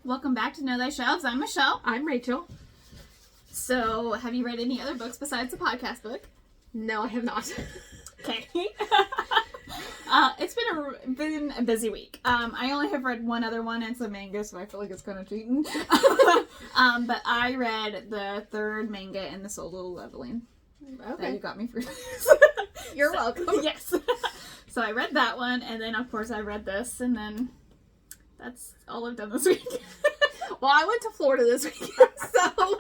Welcome back to Know Thy Shelves. I'm Michelle. I'm Rachel. So, have you read any other books besides the podcast book? No, I have not. Okay. It's been a busy week. I only have read one other one, and it's a manga, so I feel like it's kind of cheating. But I read the third manga in the solo leveling. Okay. That you got me for. You're welcome. Yes. So I read that one, and then of course I read this, and then that's all I've done this week. Well, I went to Florida this weekend, so...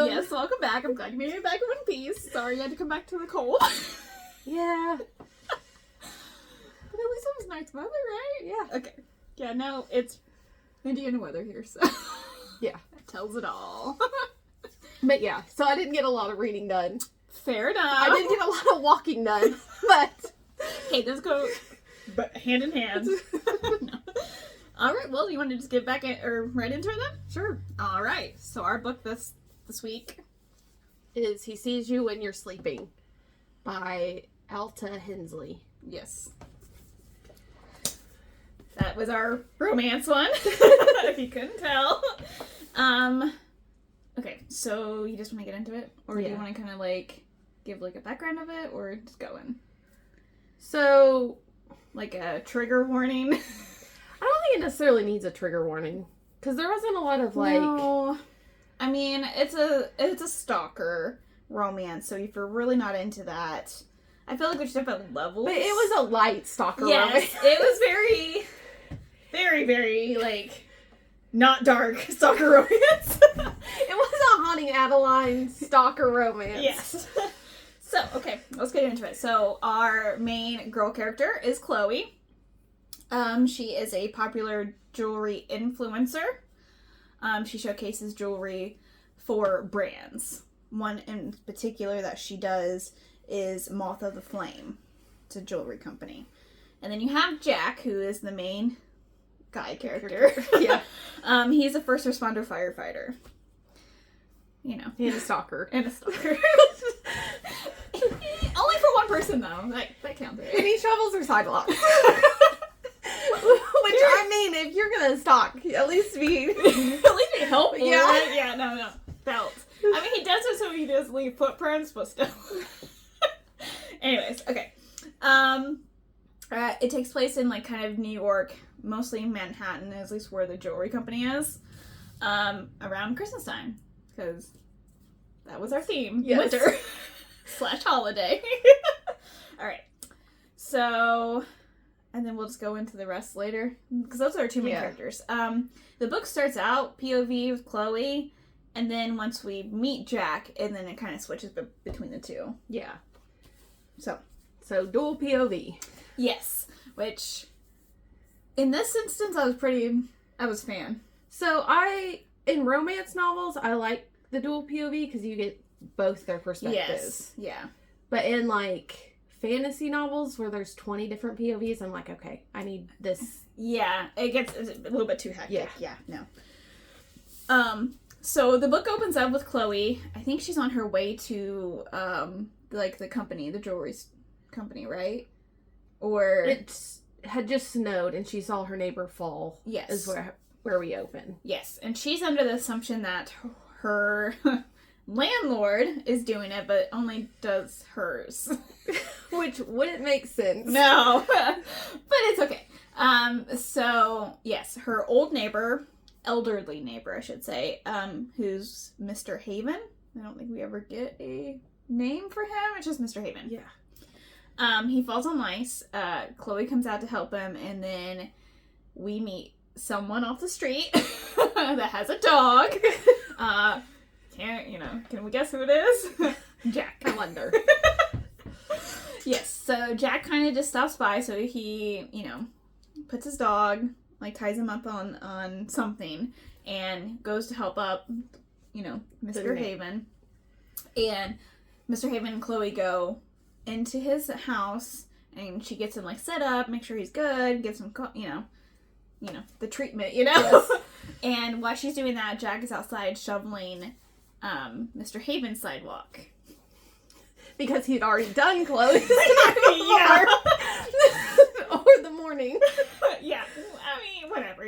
Yes, welcome back. I'm glad you made it back in one piece. Sorry you had to come back to the cold. Yeah. But at least it was nice weather, right? Yeah. Okay. Yeah, no, it's Indiana weather here, so... Yeah. That tells it all. But yeah, so I didn't get a lot of reading done. Fair enough. I didn't get a lot of walking done, but... Hey, those go hand in hand. No. All right, well, you want to just get back right into it then? Sure. All right. So our book this week is He Sees You When You're Sleeping by Alta Hensley. Yes. That was our romance one, if you couldn't tell. Okay, so you just want to get into it? Or do you want to kind of give a background of it, or just go in? So... Like a trigger warning? I don't think it necessarily needs a trigger warning. Because there wasn't a lot of No. I mean, it's a stalker romance, so if you're really not into that, I feel like there's different levels. But it was a light stalker Yes, romance. it was very, very, very, not dark stalker romance. It was a Haunting Adeline stalker romance. Yes. So, okay, let's get into it. So, our main girl character is Chloe. She is a popular jewelry influencer. She showcases jewelry for brands. One in particular that she does is Moth of the Flame. It's a jewelry company. And then you have Jack, who is the main guy character. Yeah. He's a first responder firefighter. You know. And a stalker. And a stalker. Only for one person, though. That counts, right? And he shovels her sidewalks. Which, I mean, if you're gonna stalk, at least be... At least be helpful, Yeah. right? Yeah, no. Felt. I mean, he does it so he does leave footprints, but still. Anyways, okay. It takes place in, kind of New York, mostly Manhattan, at least where the jewelry company is, around Christmas time. Because that was our theme. Yes. Winter. / holiday. Alright. So, and then we'll just go into the rest later. Because those are our two main characters. The book starts out POV with Chloe, and then once we meet Jack, and then it kind of switches between the two. Yeah. So dual POV. Yes. Which, in this instance, I was fan. So in romance novels, I like the dual POV because you get both their perspectives. Yes. Yeah. But in fantasy novels where there's 20 different POVs, I'm like, okay, I need this. Yeah, it gets a little bit too hectic. Yeah. No. So the book opens up with Chloe. I think she's on her way to the company, the jewelry company, right? Or It had just snowed and she saw her neighbor fall. Yes. Is where we open. Yes, and she's under the assumption that her landlord is doing it, but only does hers. Which wouldn't make sense. No. But it's okay. So, yes, her elderly neighbor, I should say, who's Mr. Haven. I don't think we ever get a name for him. It's just Mr. Haven. Yeah. He falls on ice. Chloe comes out to help him, and then we meet someone off the street that has a dog. Can we guess who it is? Jack. I wonder. Yes, so Jack kind of just stops by, so he, puts his dog, ties him up on something, and goes to help up, Mr. Haven. And Mr. Haven and Chloe go into his house, and she gets him, set up, make sure he's good, gives him, the treatment, Yes. And while she's doing that, Jack is outside shoveling Mr. Haven's sidewalk. Because he'd already done Chloe's. Yeah. Or the morning. Yeah. I mean, whatever,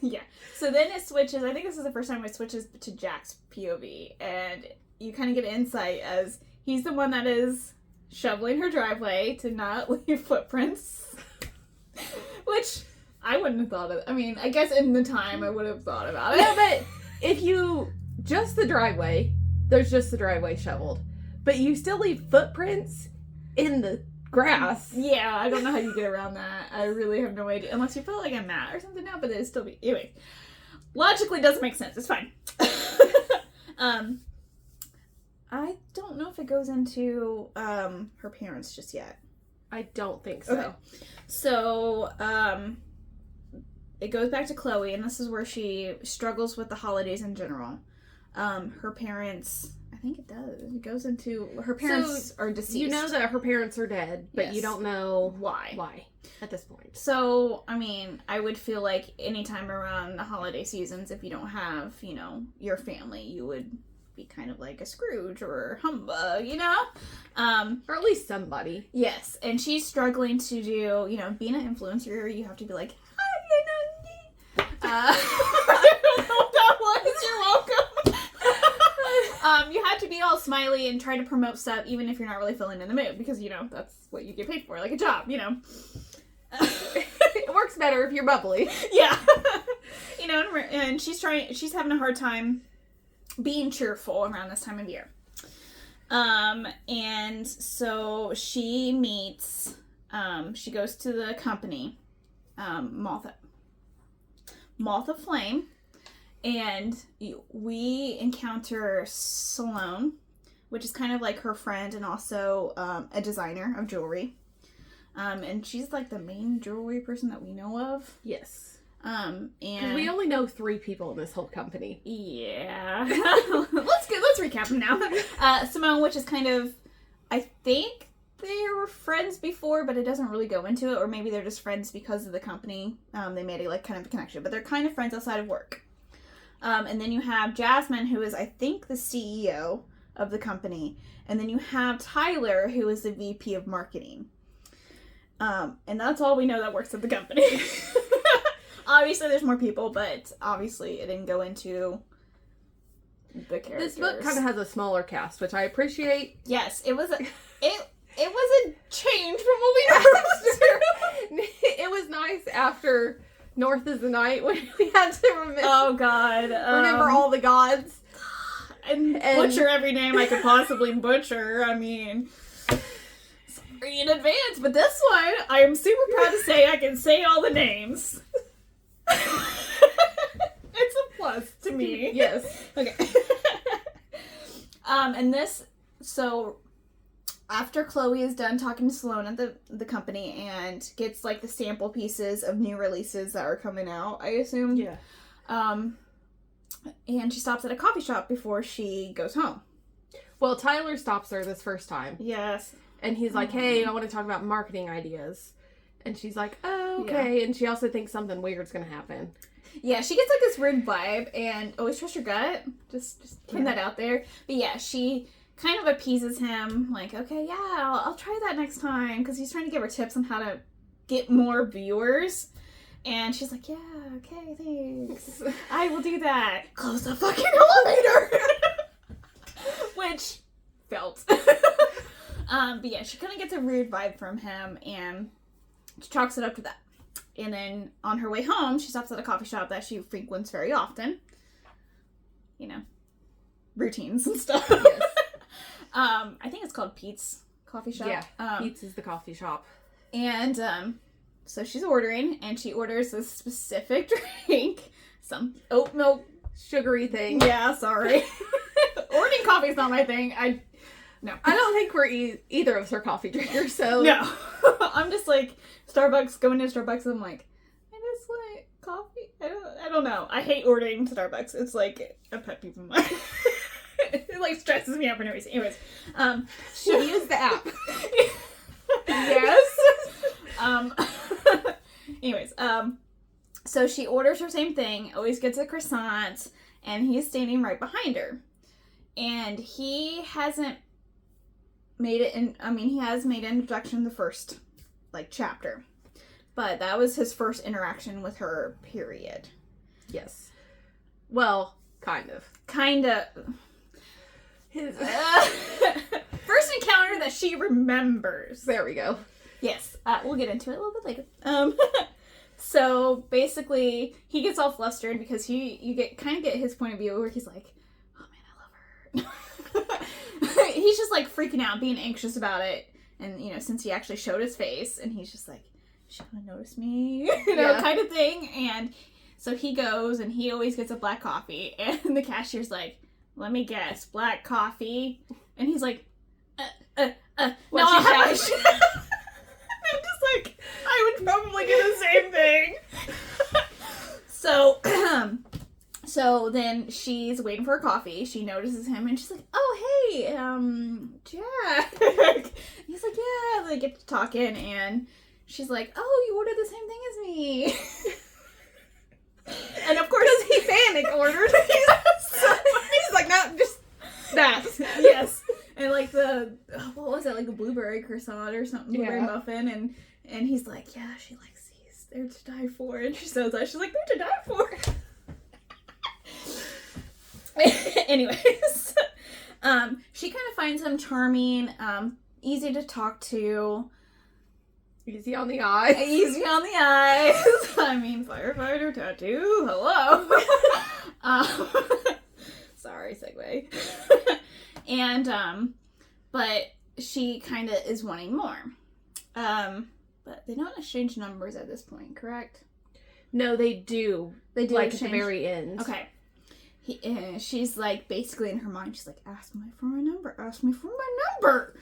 Yeah. So then it switches. I think this is the first time it switches to Jack's POV, and you kind of get insight as he's the one that is shoveling her driveway to not leave footprints, which I wouldn't have thought of. I mean, I guess in the time I would have thought about it. Yeah, but if you just the driveway, there's just the driveway shoveled, but you still leave footprints in the grass. Yeah, I don't know how you get around that. I really have no idea. Unless you put like a mat or something now, but it'd still be... Anyway. Logically doesn't make sense. It's fine. I don't know if it goes into her parents just yet. I don't think so. Okay. So, it goes back to Chloe, and this is where she struggles with the holidays in general. Her parents... I think it does. It goes into... Her parents are deceased. You know that her parents are dead, but Yes. you don't know Why at this point. So, I mean, I would feel like anytime around the holiday seasons, if you don't have, your family, you would be kind of like a Scrooge or humbug, Or at least somebody. Yes, and she's struggling to do, being an influencer, you have to be like, hi, I don't know what that was, you're welcome. You have to be all smiley and try to promote stuff, even if you're not really feeling in the mood, because, that's what you get paid for, like a job, It works better if you're bubbly. Yeah. And she's having a hard time being cheerful around this time of year. And so she meets, she goes to the company, Malta Flame, and we encounter Sloane, which is kind of like her friend and also a designer of jewelry. And she's like the main jewelry person that we know of. Yes. And we only know 3 people in this whole company. Yeah. Let's recap them now. Simone, which is kind of, I think they were friends before, but it doesn't really go into it, or maybe they're just friends because of the company. They made a kind of a connection, but they're kind of friends outside of work. And then you have Jasmine, who is, I think, the CEO of the company, and then you have Tyler, who is the VP of marketing. And that's all we know that works at the company. Obviously, there's more people, but obviously it didn't go into the characters. This book kind of has a smaller cast, which I appreciate. Yes, it was a change from what we know. It was nice after North is the Night when we had to remember. Oh God, remember all the gods and butcher every name I could possibly butcher. I mean, sorry in advance, but this one I am super proud to say I can say all the names. It's a plus to me. Yes. Okay. And this, so after Chloe is done talking to Sloane at the company and gets like the sample pieces of new releases that are coming out, I assume. Yeah. And she stops at a coffee shop before she goes home. Well, Tyler stops her this first time. Yes. And he's like, hey, I want to talk about marketing ideas. And she's like, oh, okay. Yeah. And she also thinks something weird's going to happen. Yeah, she gets like this weird vibe, and always trust your gut. Just putting that out there. But yeah, she kind of appeases him, like, okay, yeah, I'll try that next time, because he's trying to give her tips on how to get more viewers. And she's like, yeah, okay, thanks. I will do that. Close the fucking elevator! Which felt. But yeah, she kind of gets a weird vibe from him, and she chalks it up to that. And then on her way home, she stops at a coffee shop that she frequents very often. Routines and stuff. Yes. I think it's called Pete's Coffee Shop. Yeah, Pete's is the coffee shop. And so she's ordering, and she orders a specific drink. Some oat milk. Sugary thing. Yeah, sorry. Ordering coffee is not my thing. No. I don't think we're either of us are coffee drinkers, so... No. I'm just like, Starbucks, going to Starbucks, and I'm like, I just want coffee. I don't know. I hate ordering Starbucks. It's like a pet peeve of mine. It like stresses me out for no reason. Anyways, should use the app. Yes. Anyways, so she orders her same thing, always gets a croissant, and he's standing right behind her. And he hasn't made it in, he has made an introduction in the first, chapter. but that was his first interaction with her, period. Yes. Well, kind of. Kind of. His First encounter that she remembers. There we go. Yes. We'll get into it a little bit later. So basically, he gets all flustered because you get his point of view where he's like, "Oh man, I love her." He's just like freaking out, being anxious about it, and since he actually showed his face, and he's just like, "Is she gonna notice me?" Kind of thing. And so he goes, and he always gets a black coffee, and the cashier's like, "Let me guess, black coffee," and he's like, "No, I'm just like, I would probably do the same thing." So then she's waiting for her coffee. She notices him, and she's like, "Oh, hey, Jack." He's like, "Yeah." They get to talking, and she's like, "Oh, you ordered the same thing as me." And of course, he panic ordered. He's like, "No, just that." Yes. And like what was it, like a blueberry croissant or something, blueberry Yeah. muffin, and he's like, "Yeah, she likes these. They're to die for." And she says that. She's like, "They're to die for." Anyways, she kind of finds him charming, easy to talk to. Easy on the eyes. Easy on the eyes. I mean, firefighter tattoo. Hello. Sorry, segue. And, but she kind of is wanting more. But they don't exchange numbers at this point, correct? No, they do. They do like exchange. at the very end. Okay. She's like, basically in her mind, she's like, "Ask me for my number. Ask me for my number."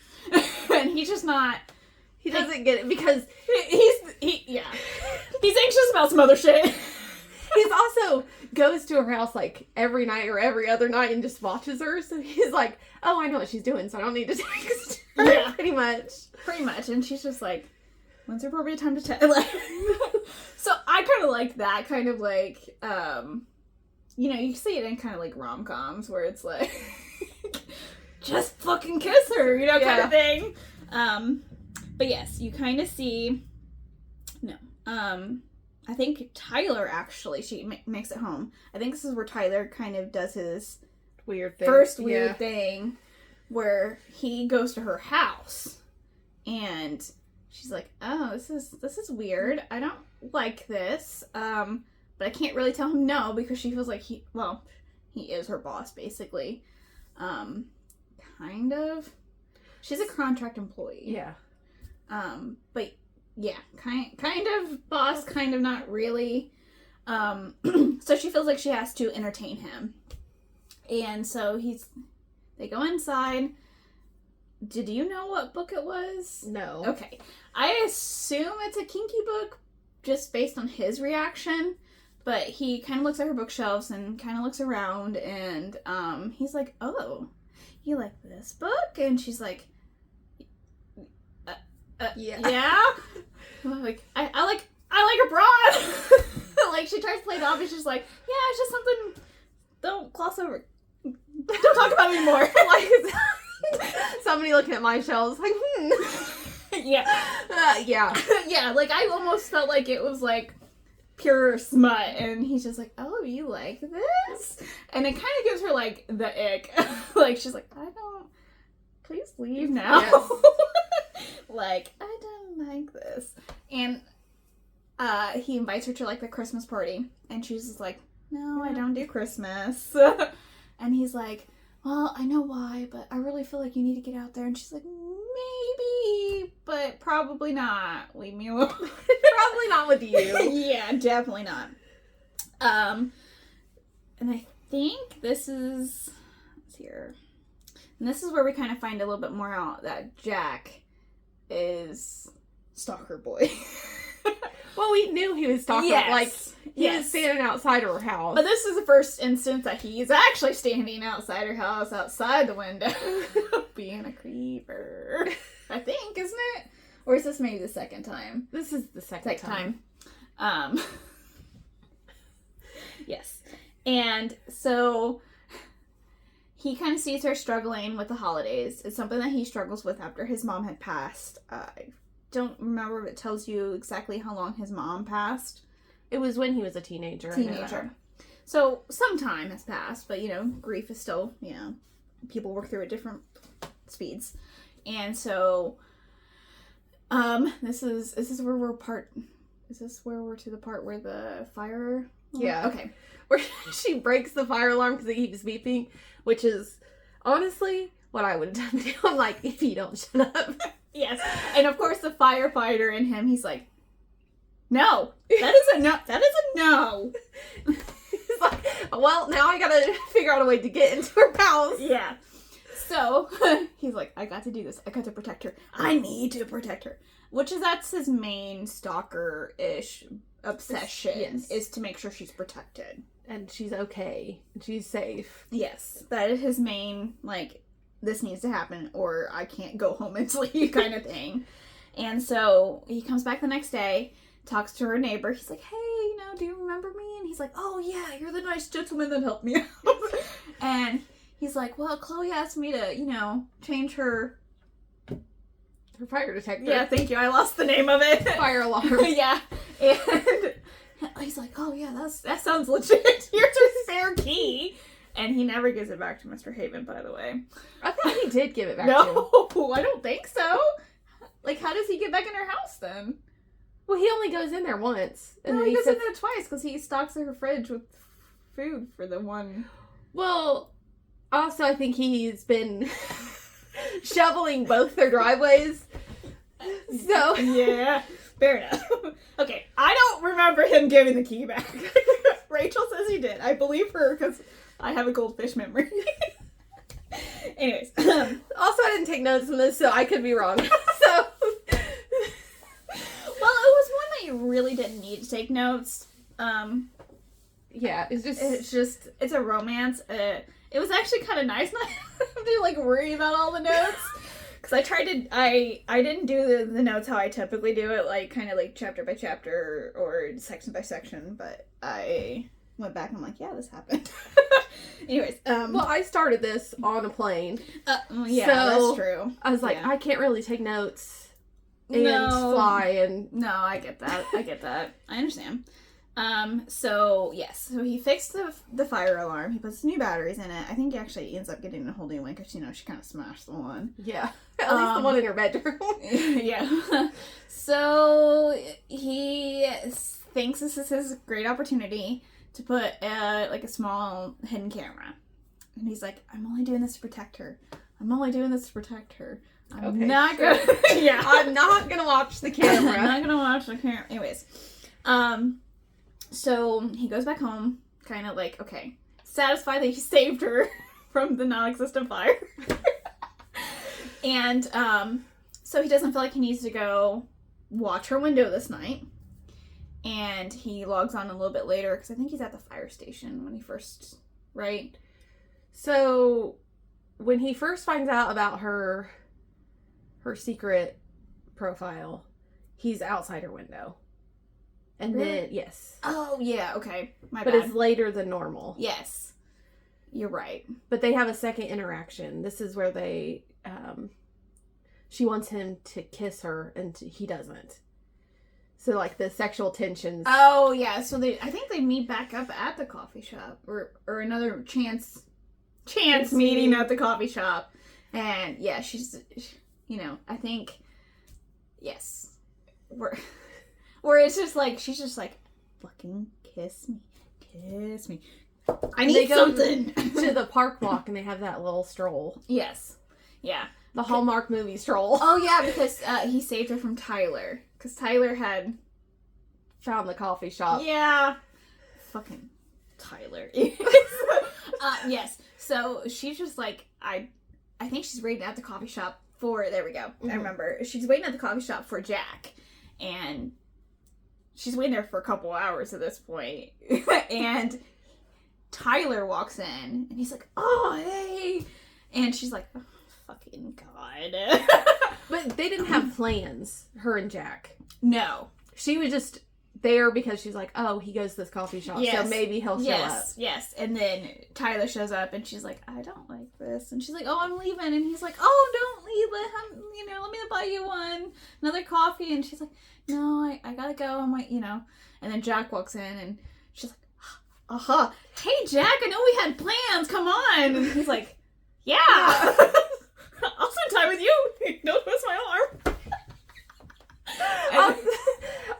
And he's just not. He doesn't get it because he's anxious about some other shit. He's also goes to her house like every night or every other night and just watches her. So he's like, "Oh, I know what she's doing, so I don't need to text her." Yeah. Pretty much. And she's just like, "When's the appropriate time to text?" Like, so I kind of like that kind of like, you see it in kind of like rom-coms where it's like, just fucking kiss her, kind of thing. But yes, you kind of see, I think Tyler actually, she makes it home. I think this is where Tyler kind of does his weird thing. First weird thing where he goes to her house and she's like, "Oh, this is weird. I don't like this." But I can't really tell him no because she feels like he is her boss basically. Kind of. She's a contract employee. Yeah. But yeah, kind of boss, kind of not really. So she feels like she has to entertain him. And so they go inside. Did you know what book it was? No. Okay. I assume it's a kinky book just based on his reaction. But he kind of looks at her bookshelves and kind of looks around and he's like, "Oh, you like this book?" And she's like, yeah. Like, I like her broad. Like, she tries to play it off and she's like, "Yeah, it's just something, don't gloss over. Don't talk about it anymore." Like, somebody looking at my shelves like, Yeah. Yeah. Yeah, like, I almost felt like it was, like, pure smut, and he's just like, "Oh, you like this?" And it kind of gives her, like, the ick. Like, she's like, "I don't, please leave now." Yes. Like, "I don't like this." And he invites her to, like, the Christmas party, and she's just like, "No, I don't do Christmas." And he's like, "Well, I know why, but I really feel like you need to get out there." And she's like, "Maybe, but probably not. Leave me alone." Probably not with you. Yeah, definitely not. And I think this is, let's see here. And this is where we kind of find a little bit more out that Jack is stalker boy. Well, we knew he was stalker. Yes. Like, he was standing outside her house. But this is the first instance that he's actually standing outside her house, outside the window, being a creeper. I think, isn't it? Or is this maybe the second time? This is the second time. Yes. And so he kind of sees her struggling with the holidays. It's something that he struggles with after his mom had passed don't remember if it tells you exactly how long his mom passed. It was when he was a teenager. So some time has passed, but, grief is still, people work through at different speeds. And so, this is where we're to the part where the fire... Yeah. Okay. Where she breaks the fire alarm because it keeps beeping, which is, honestly, what I would have done too. I'm like, if you don't shut up. Yes. And of course the firefighter in him, he's like, no, that is a no. That is a no. He's like, well, now I gotta figure out a way to get into her house. Yeah. So, he's like, I got to do this. I got to protect her. I need to protect her. That's his main stalker-ish obsession, yes. Is to make sure she's protected. And she's okay. And she's safe. Yes. That is his main, this needs to happen or I can't go home and sleep kind of thing. And so, he comes back the next day, talks to her neighbor. He's like, hey, do you remember me? And he's like, oh, yeah, you're the nice gentleman that helped me out. And he's like, well, Chloe asked me to, change her fire detector. Yeah, thank you. I lost the name of it. Fire alarm. Yeah. And he's like, oh, yeah, that sounds legit. Here's her spare key. And he never gives it back to Mr. Haven, by the way. I thought he did give it back to him. No, I don't think so. How does he get back in her house then? Well, he only goes in there once. And then he goes in there twice because he stocks her fridge with food for the one. Well, also I think he's been shoveling both their driveways. So. Yeah, fair enough. Okay, I don't remember him giving the key back. Rachel says he did. I believe her because I have a goldfish memory. Anyways. Also, I didn't take notes on this, so I could be wrong. So. Well, it was one that you really didn't need to take notes. Yeah, it's a romance. It was actually kind of nice not to worry about all the notes. Because I didn't do the notes how I typically do it, kind of chapter by chapter or section by section, but I went back and I'm like, yeah, this happened. Anyways. Well, I started this on a plane. Yeah, so that's true. I was like, yeah. I can't really take notes and fly and... No, I get that. I understand. So he fixed the fire alarm. He puts new batteries in it. I think he actually ends up getting a whole new one because, she kind of smashed the one. Yeah. At least the one in her bedroom. Yeah. So he thinks this is his great opportunity to put a small hidden camera. And he's like, I'm only doing this to protect her. I'm not gonna yeah. I'm not gonna watch the camera. I'm not gonna watch the camera. Anyways. So he goes back home, kind of okay, satisfied that he saved her from the non-existent fire. And, so he doesn't feel like he needs to go watch her window this night. And he logs on a little bit later, because I think he's at the fire station when he first, right? So, when he first finds out about her secret profile, he's outside her window. And really? Then, yes. Oh, yeah, okay. But it's later than normal. Yes. You're right. But they have a second interaction. This is where she wants him to kiss her, and he doesn't. So, the sexual tensions. Oh, yeah. So, I think they meet back up at the coffee shop. Or another chance meeting at the coffee shop. And, yeah, she's, I think, yes. Where it's just she's just fucking kiss me. I need something. To the park walk, and they have that little stroll. Yes. Yeah. The Hallmark movie stroll. Oh, yeah, because he saved her from Tyler. Because Tyler had... found the coffee shop. Yeah. Fucking Tyler. Yes. So she's just I think she's waiting at the coffee shop for... There we go. Mm-hmm. I remember. She's waiting at the coffee shop for Jack. And she's waiting there for a couple hours at this point. And Tyler walks in. And he's like, oh, hey. And she's like... Oh, fucking God. But they didn't have plans, her and Jack. No. She was just there because she's like, oh, he goes to this coffee shop, so maybe he'll show up. Yes. And then Tyler shows up, and she's like, I don't like this. And she's like, oh, I'm leaving. And he's like, oh, don't leave. Let me buy you another coffee. And she's like, no, I gotta go. I'm like, And then Jack walks in, and she's like, aha, hey, Jack, I know we had plans. Come on. And he's like, yeah. I'll spend time with you. Don't twist my arm.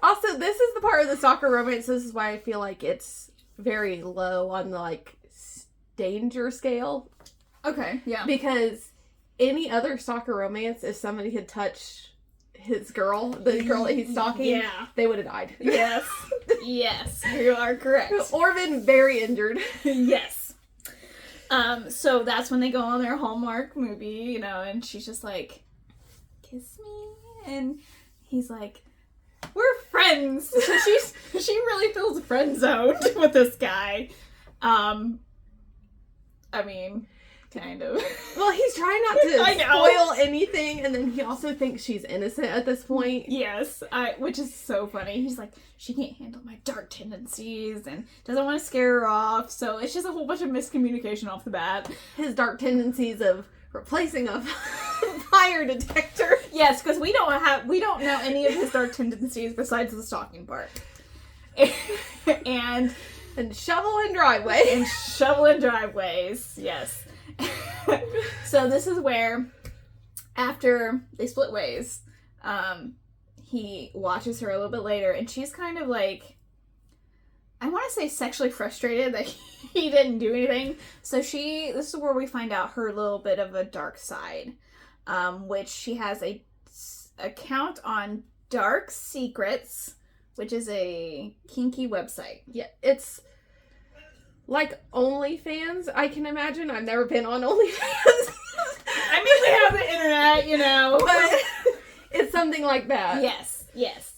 Also, this is the part of the stalker romance. This is why I feel like it's very low on the danger scale. Okay, yeah. Because any other stalker romance, if somebody had touched his girl, the girl that he's stalking, they would have died. Yes. Yes, you are correct. Or been very injured. Yes. So that's when they go on their Hallmark movie, and she's just like, kiss me, and he's like, we're friends. So she really feels friend zoned with this guy. I mean, kind of. Well, he's trying not to spoil anything, and then he also thinks she's innocent at this point. Yes, which is so funny. He's like, she can't handle my dark tendencies, and doesn't want to scare her off, so it's just a whole bunch of miscommunication off the bat. His dark tendencies of replacing a fire detector. Yes, because we don't know any of his dark tendencies besides the stalking part. and shoveling driveway. And shoveling driveways, yes. So this is where, after they split ways, he watches her a little bit later, and she's kind of like, I want to say sexually frustrated that he didn't do anything. So this is where we find out her little bit of a dark side, which she has a account on Dark Secrets, which is a kinky website. Yeah, it's like OnlyFans, I can imagine. I've never been on OnlyFans. I mean, we have the internet, But it's something like that. Yes.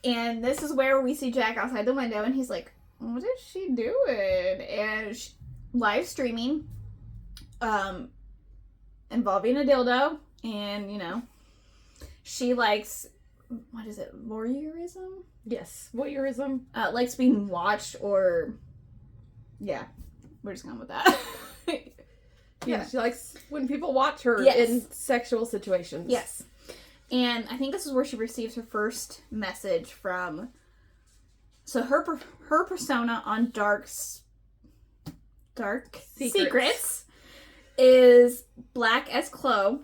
And this is where we see Jack outside the window, and he's like, what is she doing? And live streaming, involving a dildo, and, she likes, what is it, voyeurism? Yes, voyeurism. Likes being watched, or, yeah, we're just going with that. Yeah, she likes when people watch her in sexual situations. Yes. And I think this is where she receives her first message from. So her persona on Dark Secrets is Black as Chloe.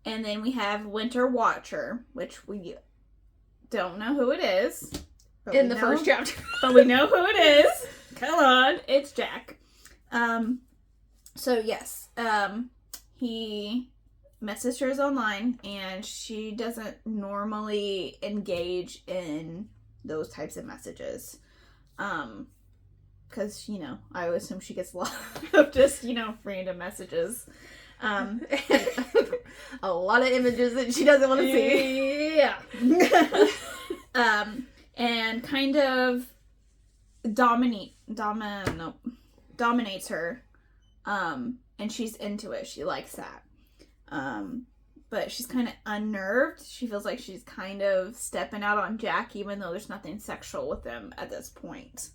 And then we have Winter Watcher, which we don't know who it is. In the first chapter. But we know who it is. Come on. It's Jack. So yes. He messaged her online, and she doesn't normally engage in those types of messages. Because, I would assume she gets a lot of just, random messages. A lot of images that she doesn't want to see. Yeah. And kind of dominates her. And she's into it. She likes that. But she's kind of unnerved. She feels like she's kind of stepping out on Jack, even though there's nothing sexual with them at this point.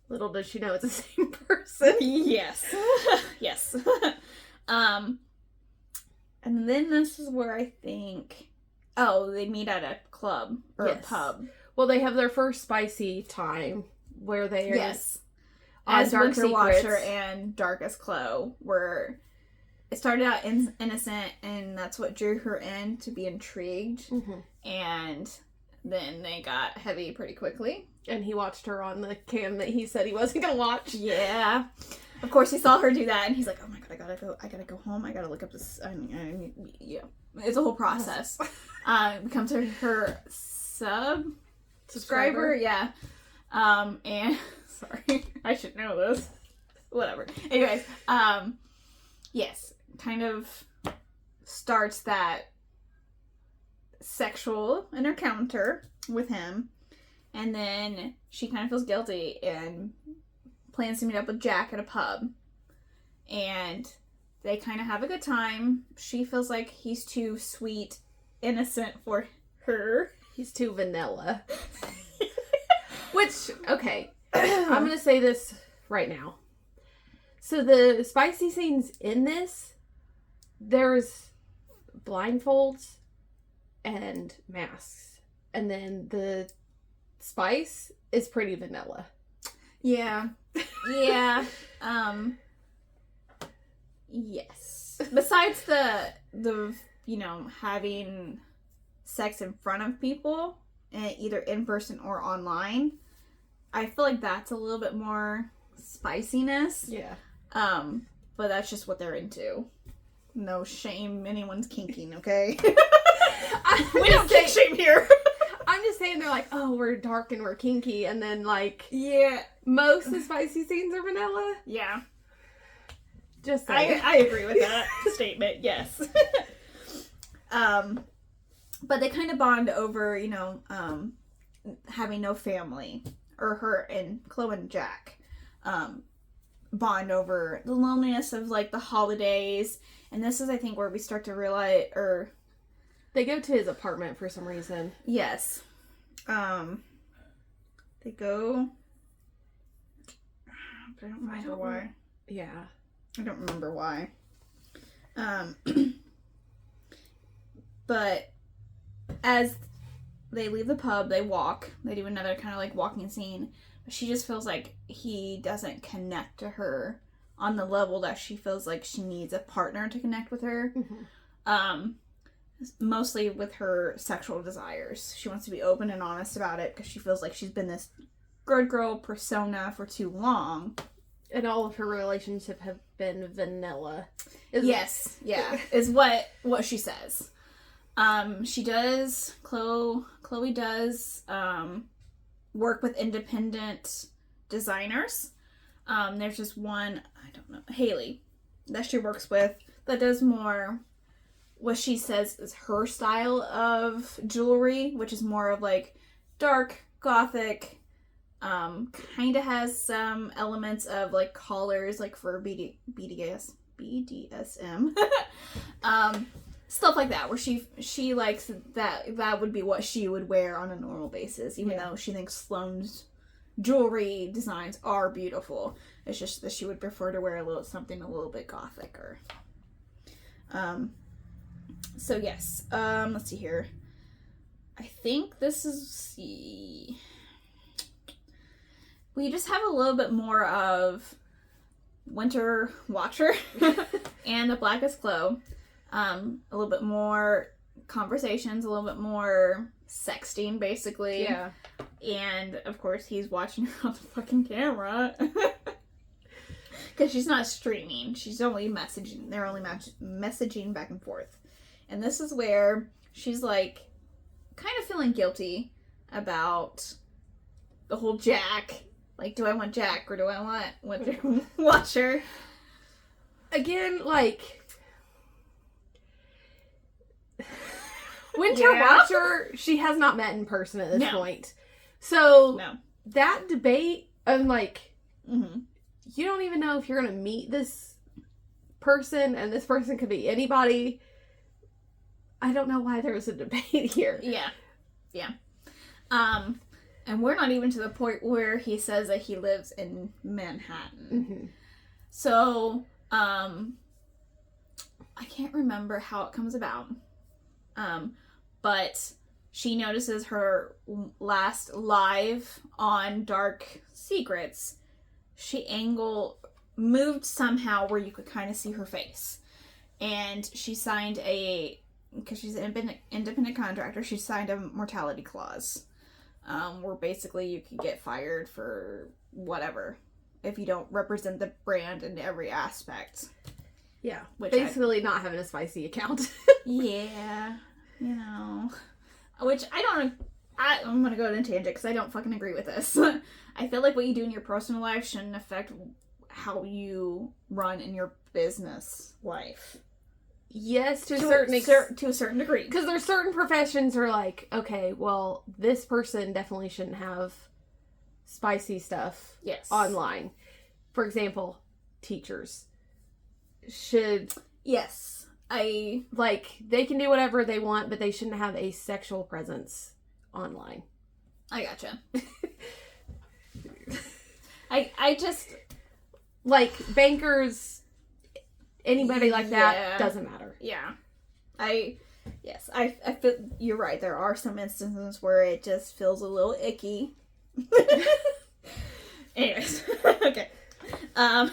Little does she know it's the same person. Yes. Yes. And then this is where I think, they meet at a club or a pub. Well, they have their first spicy time where they are as Dark Winter Secrets. Watcher and Dark as Chloe, where it started out innocent, and that's what drew her in, to be intrigued. Mm-hmm. And then they got heavy pretty quickly. And he watched her on the cam that he said he wasn't going to watch. Yeah. Of course, he saw her do that, and he's like, oh my god, I gotta go home, I gotta look up this, yeah. It's a whole process. Becomes her subscriber, yeah. And, sorry, I should know this. Whatever. Anyways, yes, kind of starts that sexual encounter with him, and then she kind of feels guilty and plans to meet up with Jack at a pub, and they kind of have a good time. She feels like he's too sweet innocent for her. He's too vanilla. Which, okay, I'm gonna say this right now. So the spicy scenes in this, there's blindfolds and masks. And then the spice is pretty vanilla. Yeah. Yeah. Yes. Besides the having sex in front of people, either in person or online, I feel like that's a little bit more spiciness. Yeah. But that's just what they're into. No shame anyone's kinking, okay? We don't kink shame here. I'm just saying they're like, oh, we're dark and we're kinky, and then like, yeah, most of the spicy scenes are vanilla. Yeah. Just saying. I agree with that statement, yes. But they kind of bond over, having no family. Or her and Chloe and Jack bond over the loneliness of, like, the holidays. And this is, I think, where we start to realize, they go to his apartment for some reason. Yes. They go... I don't remember why. Yeah. I don't remember why. But as they leave the pub, they walk. They do another kind of like walking scene. But she just feels like he doesn't connect to her on the level that she feels like she needs a partner to connect with her. Mm-hmm. Mostly with her sexual desires. She wants to be open and honest about it because she feels like she's been this good girl persona for too long. And all of her relationships have been vanilla. Yes, yeah, is what she says. She does, Chloe does work with independent designers. There's just one, I don't know, Haley, that she works with that does more what she says is her style of jewelry, which is more of like dark, gothic, kind of has some elements of like collars, like for BDSM, stuff like that, where she likes that would be what she would wear on a normal basis, even though she thinks Sloane's jewelry designs are beautiful. It's just that she would prefer to wear something a little bit gothic or. So yes, let's see here. I think this is we just have a little bit more of Winter Watcher and the Blackest Glow. A little bit more conversations, a little bit more sexting, basically. Yeah. And, of course, he's watching her on the fucking camera. Because she's not streaming. She's only messaging. They're only messaging back and forth. And this is where she's, like, kind of feeling guilty about the whole Jack. Like, do I want Jack or do I want Winter Watcher? Again, like... Winter Watcher, she has not met in person at this point. So, that debate, I'm like, you don't even know if you're going to meet this person, and this person could be anybody. I don't know why there was a debate here. Yeah. And we're not even to the point where he says that he lives in Manhattan. Mm-hmm. So, I can't remember how it comes about. But she notices her last live on Dark Secrets. She moved somehow where you could kind of see her face. And she signed because she's an independent contractor, she signed a mortality clause. Where basically you could get fired for whatever if you don't represent the brand in every aspect. Yeah, basically not having a spicy account. Yeah, which I'm gonna go on a tangent because I don't fucking agree with this. I feel like what you do in your personal life shouldn't affect how you run in your business life. Yes, to a certain degree. Because there's certain professions are like, okay, well, this person definitely shouldn't have spicy stuff online. For example, teachers should... Yes. Like, they can do whatever they want, but they shouldn't have a sexual presence online. I gotcha. I just... Like, bankers, anybody like that, doesn't matter. Yeah. I feel you're right. There are some instances where it just feels a little icky. Anyways. Okay. Sorry.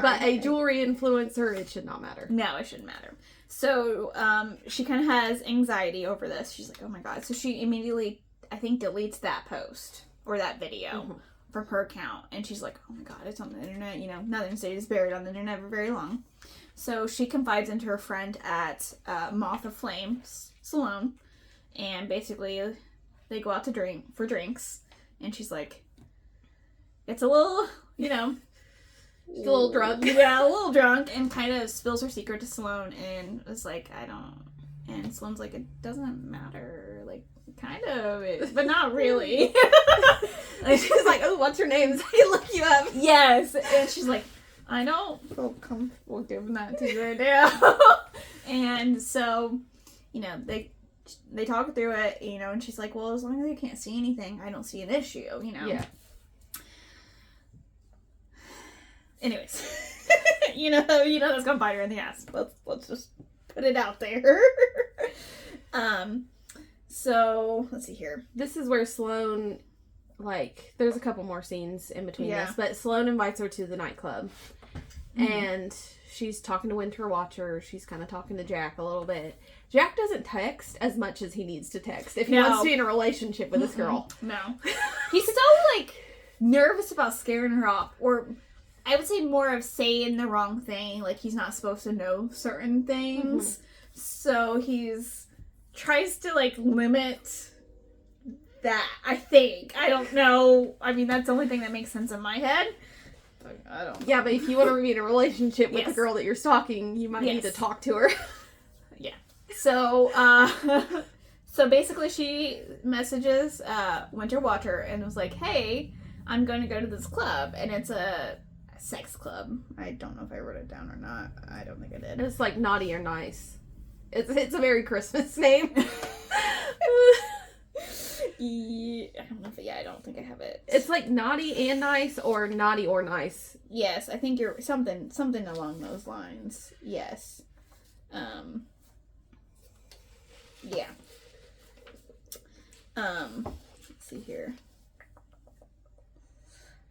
But a jewelry influencer, it should not matter. No, it shouldn't matter. So, she kind of has anxiety over this. She's like, oh my god. So she immediately, I think, deletes that post or that video from her account. And she's like, oh my god, it's on the internet. You know, nothing stays buried on the internet for very long. So she confides into her friend at Moth of Flame Salon. And basically, they go out to drinks. And she's like, it's a little, you know... She's a little drunk. Yeah, a little drunk, and kind of spills her secret to Sloane, and is like, I don't... And Sloane's like, it doesn't matter. Like, kind of, but not really. And she's like, oh, what's your name? So I can look you up. Yes. And she's like, I don't feel comfortable giving that to you right now. And so, you know, they talk through it, you know, and she's like, well, as long as you can't see anything, I don't see an issue, you know? Yeah. Anyways, you know that's gonna bite her in the ass. Let's just put it out there. So let's see here. This is where Sloane, like, there's a couple more scenes in between this, but Sloane invites her to the nightclub, and she's talking to Winter Watcher. She's kind of talking to Jack a little bit. Jack doesn't text as much as he needs to text if he wants to be in a relationship with this girl. No, he's so like nervous about scaring her off, or I would say more of saying the wrong thing, like he's not supposed to know certain things. So he's tries to like limit that, I think. I don't know. I mean, that's the only thing that makes sense in my head. But I don't. Yeah, but if you want to be in a relationship with the girl that you're stalking, you might need to talk to her. Yeah. So, so basically she messages Winter Watcher and was like, hey, I'm going to go to this club, and it's a sex club. I don't know if I wrote it down or not. I don't think I did. It's like Naughty or Nice. It's a very Christmas name. I don't know if I don't think I have it. It's like Naughty and Nice or Naughty or Nice. Yes, I think you're something along those lines. Yes. Yeah. Let's see here.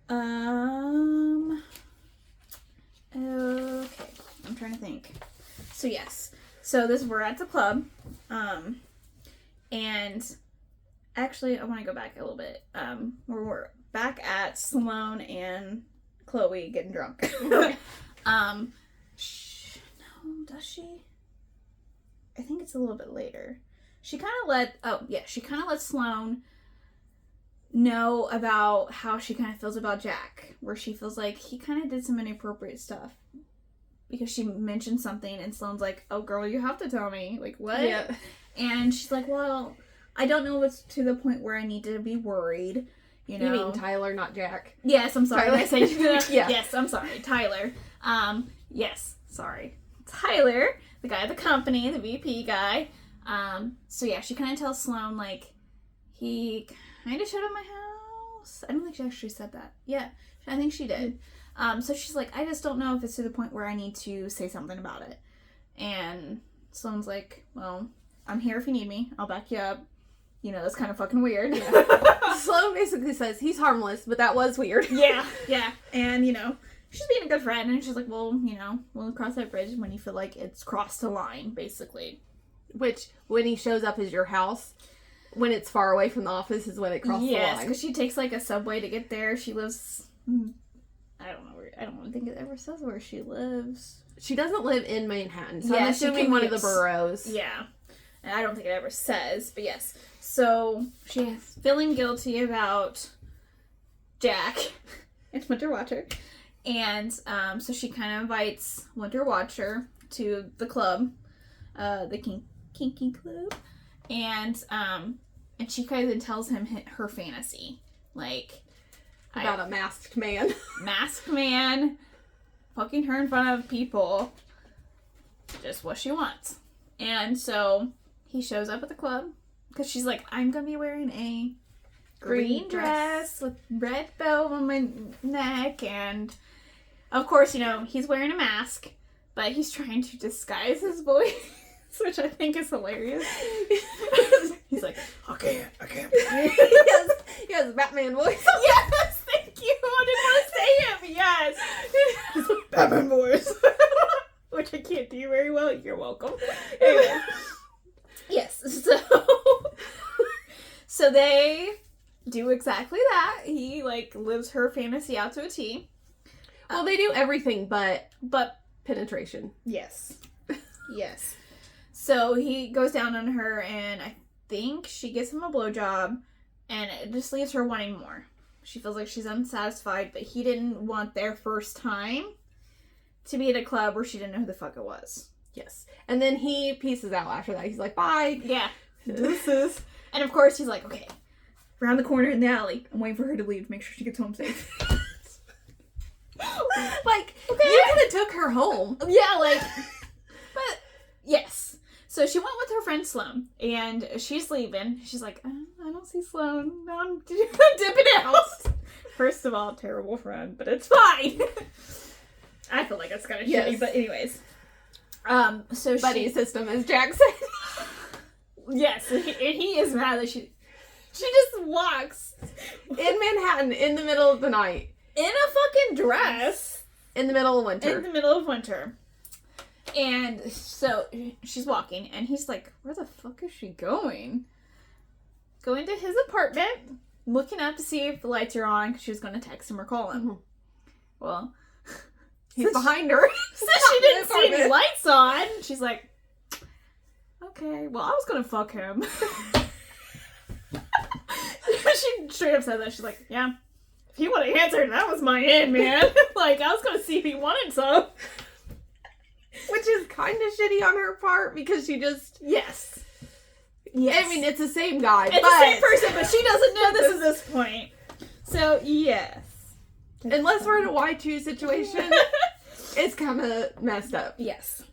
Okay, I'm trying to think. So yes, so we're at the club, and actually I want to go back a little bit. Where we're back at Sloane and Chloe getting drunk. No, does she? I think it's a little bit later. She kind of let Sloane know about how she kind of feels about Jack, where she feels like he kind of did some inappropriate stuff because she mentioned something, and Sloane's like, oh girl, you have to tell me, like, what? Yeah. And she's like, well, I don't know if it's to the point where I need to be worried, you know. You mean Tyler, not Jack? Yes, I'm sorry. I said yeah. Yes, I'm sorry, Tyler. Yes, sorry, Tyler, the guy at the company, the VP guy. So yeah, she kind of tells Sloane, like, he kind of showed up my house. I don't think she actually said that. Yeah, I think she did. So she's like, I just don't know if it's to the point where I need to say something about it. And Sloane's like, well, I'm here if you need me. I'll back you up. You know, that's kind of fucking weird. Yeah. Sloane basically says, he's harmless, but that was weird. Yeah. And, you know, she's being a good friend, and she's like, well, you know, we'll cross that bridge when you feel like it's crossed the line, basically. Which, when he shows up as your house, when it's far away from the office is when it crosses the line. Yes, because she takes like a subway to get there. She lives, I don't think it ever says where she lives. She doesn't live in Manhattan, so I'm assuming one of the boroughs. Yeah, and I don't think it ever says, but yes. So she's feeling guilty about Jack and Winter Watcher, and so she kind of invites Winter Watcher to the club, the kinky club. And she kind of tells him her fantasy, like about a masked man, fucking her in front of people, just what she wants. And so he shows up at the club because she's like, I'm gonna be wearing a green dress with red bow on my neck, and of course, you know, he's wearing a mask, but he's trying to disguise his voice, which I think is hilarious. He's like, I can't. he has a Batman voice. Yes, thank you. I didn't want to say him. Yes. Batman voice. Which I can't do very well. You're welcome. Anyway. Yes, so they do exactly that. He, like, lives her fantasy out to a T. Well, they do everything but penetration. Yes. Yes. So he goes down on her, and I think she gives him a blowjob, and it just leaves her wanting more. She feels like she's unsatisfied, but he didn't want their first time to be at a club where she didn't know who the fuck it was. Yes. And then he pieces out after that. He's like, bye. Yeah. Deuces. And of course he's like, okay, around the corner in the alley. I'm waiting for her to leave to make sure she gets home safe. Like, okay. you could have took her home. Yeah, like, but, yes. So she went with her friend Sloan, and she's leaving. She's like, I don't see Sloan. No, I'm dipping out. First of all, terrible friend, but it's fine. I feel like it's kind of shitty, but anyways. So buddy system, as Jack said. Yes, and he is mad that she just walks in Manhattan in the middle of the night. In a fucking dress. In the middle of winter. In the middle of winter. And so she's walking, and he's like, where the fuck is she going? Going to his apartment, looking up to see if the lights are on, because she was going to text him or call him. Mm-hmm. Well, he's behind her. Since she didn't see any lights on, she's like, okay, well, I was going to fuck him. She straight up said that. She's like, yeah. If he would have answered, that was my end, man. Like, I was going to see if he wanted some. Which is kind of shitty on her part, because she just... Yes. I mean, it's the same guy, it's the same person, but she doesn't know this at this point. So, yes. Unless we're in a Y2 situation, it's kind of messed up. Yes.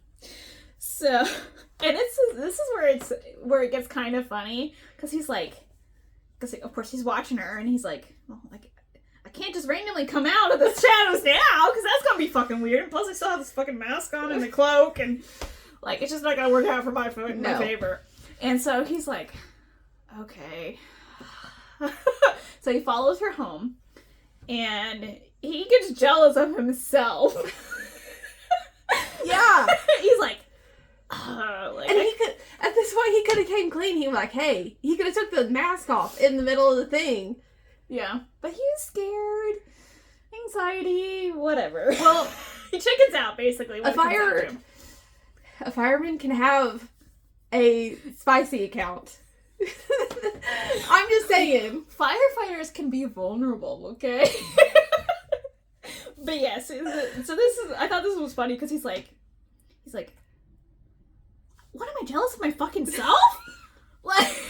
So, and this is where it gets kind of funny, because he's like... Because, of course, he's watching her, and he's like, well, like... I can't just randomly come out of the shadows now, because that's gonna be fucking weird. And plus, I still have this fucking mask on and the cloak, and like, it's just not gonna work out for my favor. And so he's like, okay. So he follows her home, and he gets jealous of himself. Yeah. He's like, and he could, at this point, he could have came clean. He was like, hey, he could have took the mask off in the middle of the thing. Yeah. But he was scared. Anxiety, whatever. Well, he chickens out, basically. A fireman can have a spicy account. I'm just saying. Firefighters can be vulnerable, okay? But yes, so this is, I thought this was funny, because he's like, what, am I jealous of my fucking self? Like,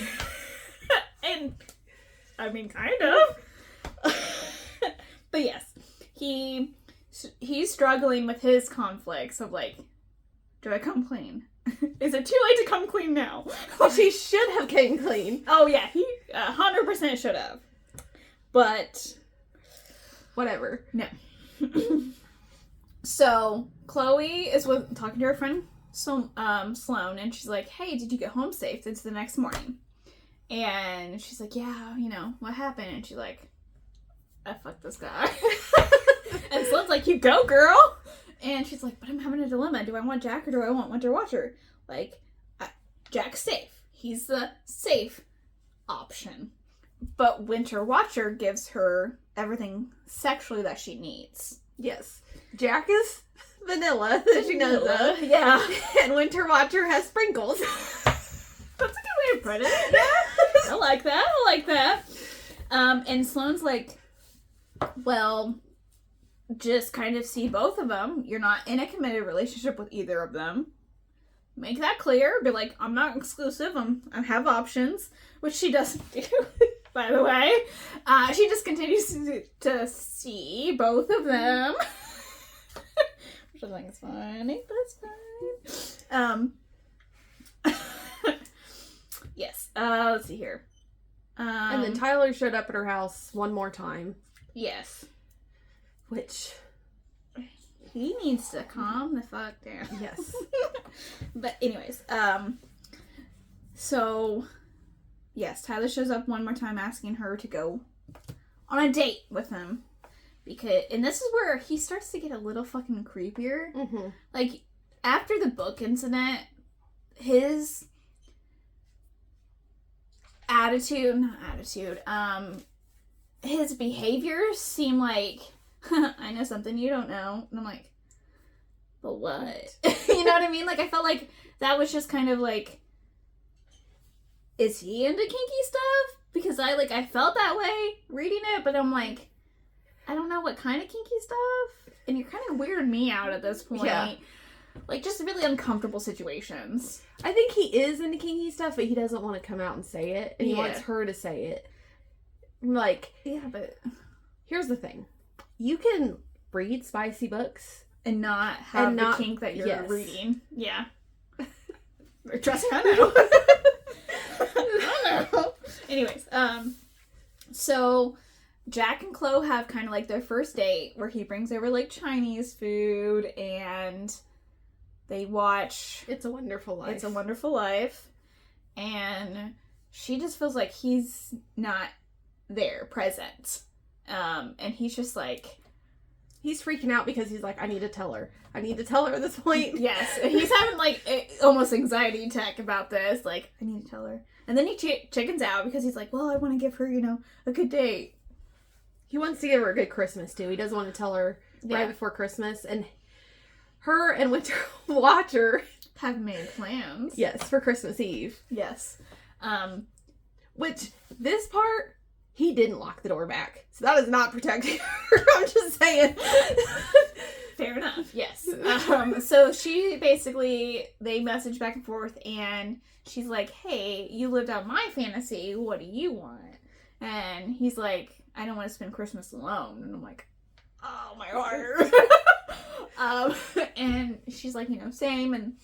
and... I mean, kind of. But yes, he's struggling with his conflicts of like, do I come clean? Is it too late to come clean now? Well, she should have came clean. Oh yeah, he 100% should have. But whatever. No. So Chloe is talking to her friend Sloan, and she's like, hey, did you get home safe? It's the next morning. And she's like, yeah, you know, what happened? And she's like, I fucked this guy. And Sloan's like, you go, girl. And she's like, but I'm having a dilemma. Do I want Jack or do I want Winter Watcher? Like, Jack's safe. He's the safe option. But Winter Watcher gives her everything sexually that she needs. Yes. Jack is vanilla, that she knows of. Yeah. And Winter Watcher has sprinkles. That's a good way to put it. Yeah. I like that. And Sloane's like, well, just kind of see both of them. You're not in a committed relationship with either of them. Make that clear. Be like, I'm not exclusive. I have options, which she doesn't do, by the way. She just continues to see both of them. which I think is funny, but it's fine. Yes. Let's see here. And then Tyler showed up at her house one more time. Yes. Which... he needs to calm the fuck down. Yes. But anyways, so, yes, Tyler shows up one more time asking her to go on a date with him. And this is where he starts to get a little fucking creepier. Mm-hmm. Like, after the book incident, his his behaviors seem like, I know something you don't know. And I'm like, but what? You know what I mean? Like, I felt like that was just kind of like, is he into kinky stuff? Because I felt that way reading it, but I'm like, I don't know what kind of kinky stuff. And you're kind of weirding me out at this point. Yeah. Like, just really uncomfortable situations. I think he is into kinky stuff, but he doesn't want to come out and say it. And he wants her to say it. Like, yeah, but here's the thing. You can read spicy books and not have the kink that you're reading. Yeah. Trust me, I know. I know. Anyways, so Jack and Chloe have kind of like their first date where he brings over like Chinese food and they watch It's a Wonderful Life. It's a Wonderful Life. And she just feels like he's not there, present. And he's just like... he's freaking out because he's like, I need to tell her. I need to tell her at this point. Yes. And he's having like almost anxiety attack about this. Like, I need to tell her. And then he chickens out because he's like, well, I want to give her, a good date. He wants to give her a good Christmas, too. He doesn't want to tell her right before Christmas. And her and Winter Watcher have made plans. Yes, for Christmas Eve. Yes. Which, this part, he didn't lock the door back. So that is not protecting her. I'm just saying. Fair enough. Yes. So she basically, they message back and forth and she's like, hey, you lived out my fantasy. What do you want? And he's like, I don't want to spend Christmas alone. And I'm like, oh, my heart. And she's like, same. And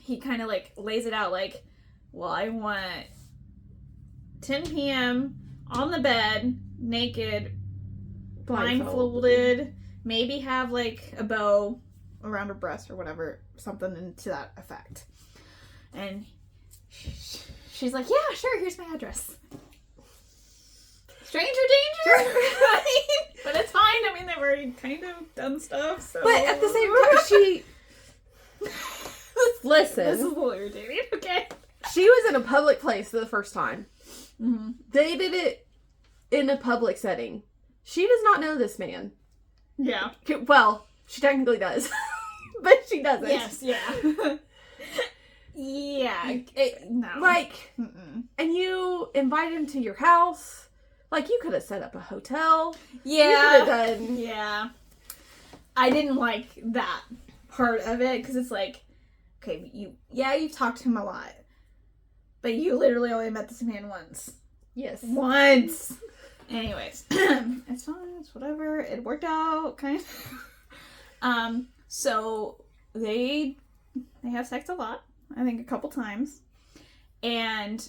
he kind of like lays it out like, well, I want 10 p.m. on the bed, naked, blindfolded, maybe have like a bow around her breast or whatever, something to that effect. And she's like, yeah, sure, here's my address. Stranger danger! But it's fine. I mean, they've already kind of done stuff, so... But at the same time, she... Listen. This is a little irritating, okay? She was in a public place for the first time. Mm-hmm. They did it in a public setting. She does not know this man. Yeah. Well, she technically does. But she doesn't. Yes, yeah. Yeah. No. Like, mm-mm. And you invite him to your house. Like, you could have set up a hotel. Yeah. You could have done... Yeah. I didn't like that part of it, because it's like, okay, you've talked to him a lot. But you literally only met this man once. Yes. Once! Anyways. It's fine, it's whatever. It worked out, kind of. So, they have sex a lot. I think a couple times. And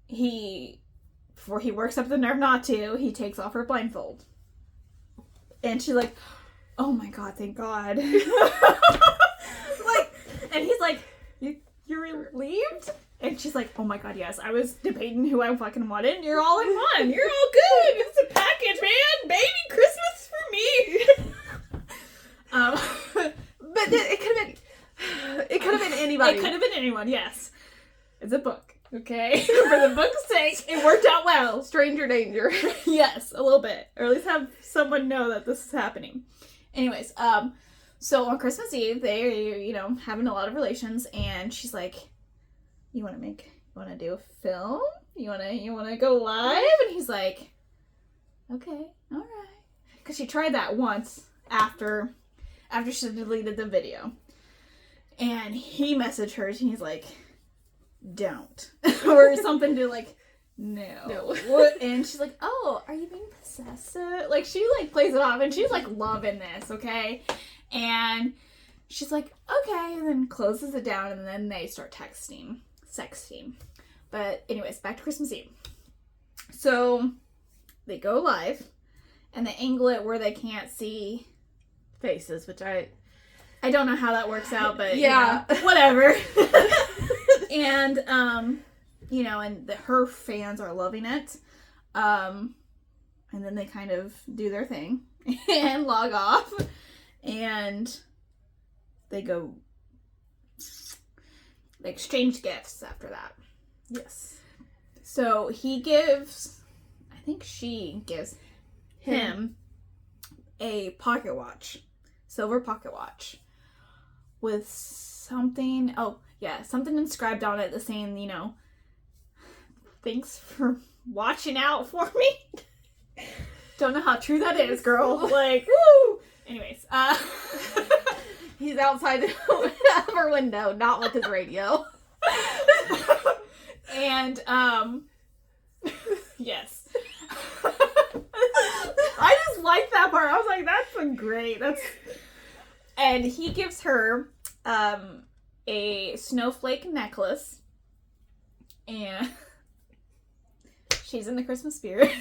before he works up the nerve not to, he takes off her blindfold. And she's like, oh my god, thank god. And he's like, you're relieved? And she's like, oh my god, yes, I was debating who I fucking wanted, and you're all in one. You're all good. It's a package, man. Baby Christmas for me. But it could have been anybody. It could have been anyone, yes. It's a book. Okay, for the book's sake, it worked out well. Stranger danger. Yes, a little bit. Or at least have someone know that this is happening. Anyways, so on Christmas Eve, they're, having a lot of relations, and she's like, you want to do a film? You want to go live? And he's like, okay, all right. Because she tried that once after she deleted the video. And he messaged her, and he's like, don't. Or something to like, no. And she's like, oh, are you being possessive? Like, she like plays it off and she's like loving this, okay? And she's like, okay, and then closes it down, and then they start sexting. But anyways, back to Christmas Eve. So they go live, and they angle it where they can't see faces, which I don't know how that works out, but yeah, whatever. And and her fans are loving it. And then they kind of do their thing and log off, and they exchange gifts after that. Yes. So she gives him a pocket watch, silver pocket watch, with something inscribed on it, saying, thanks for watching out for me. Don't know how true that is, girl. Like, woo! Anyways, he's outside her window, not with his radio. And, yes. I just like that part. I was like, that's great. And he gives her, a snowflake necklace, and she's in the Christmas spirit.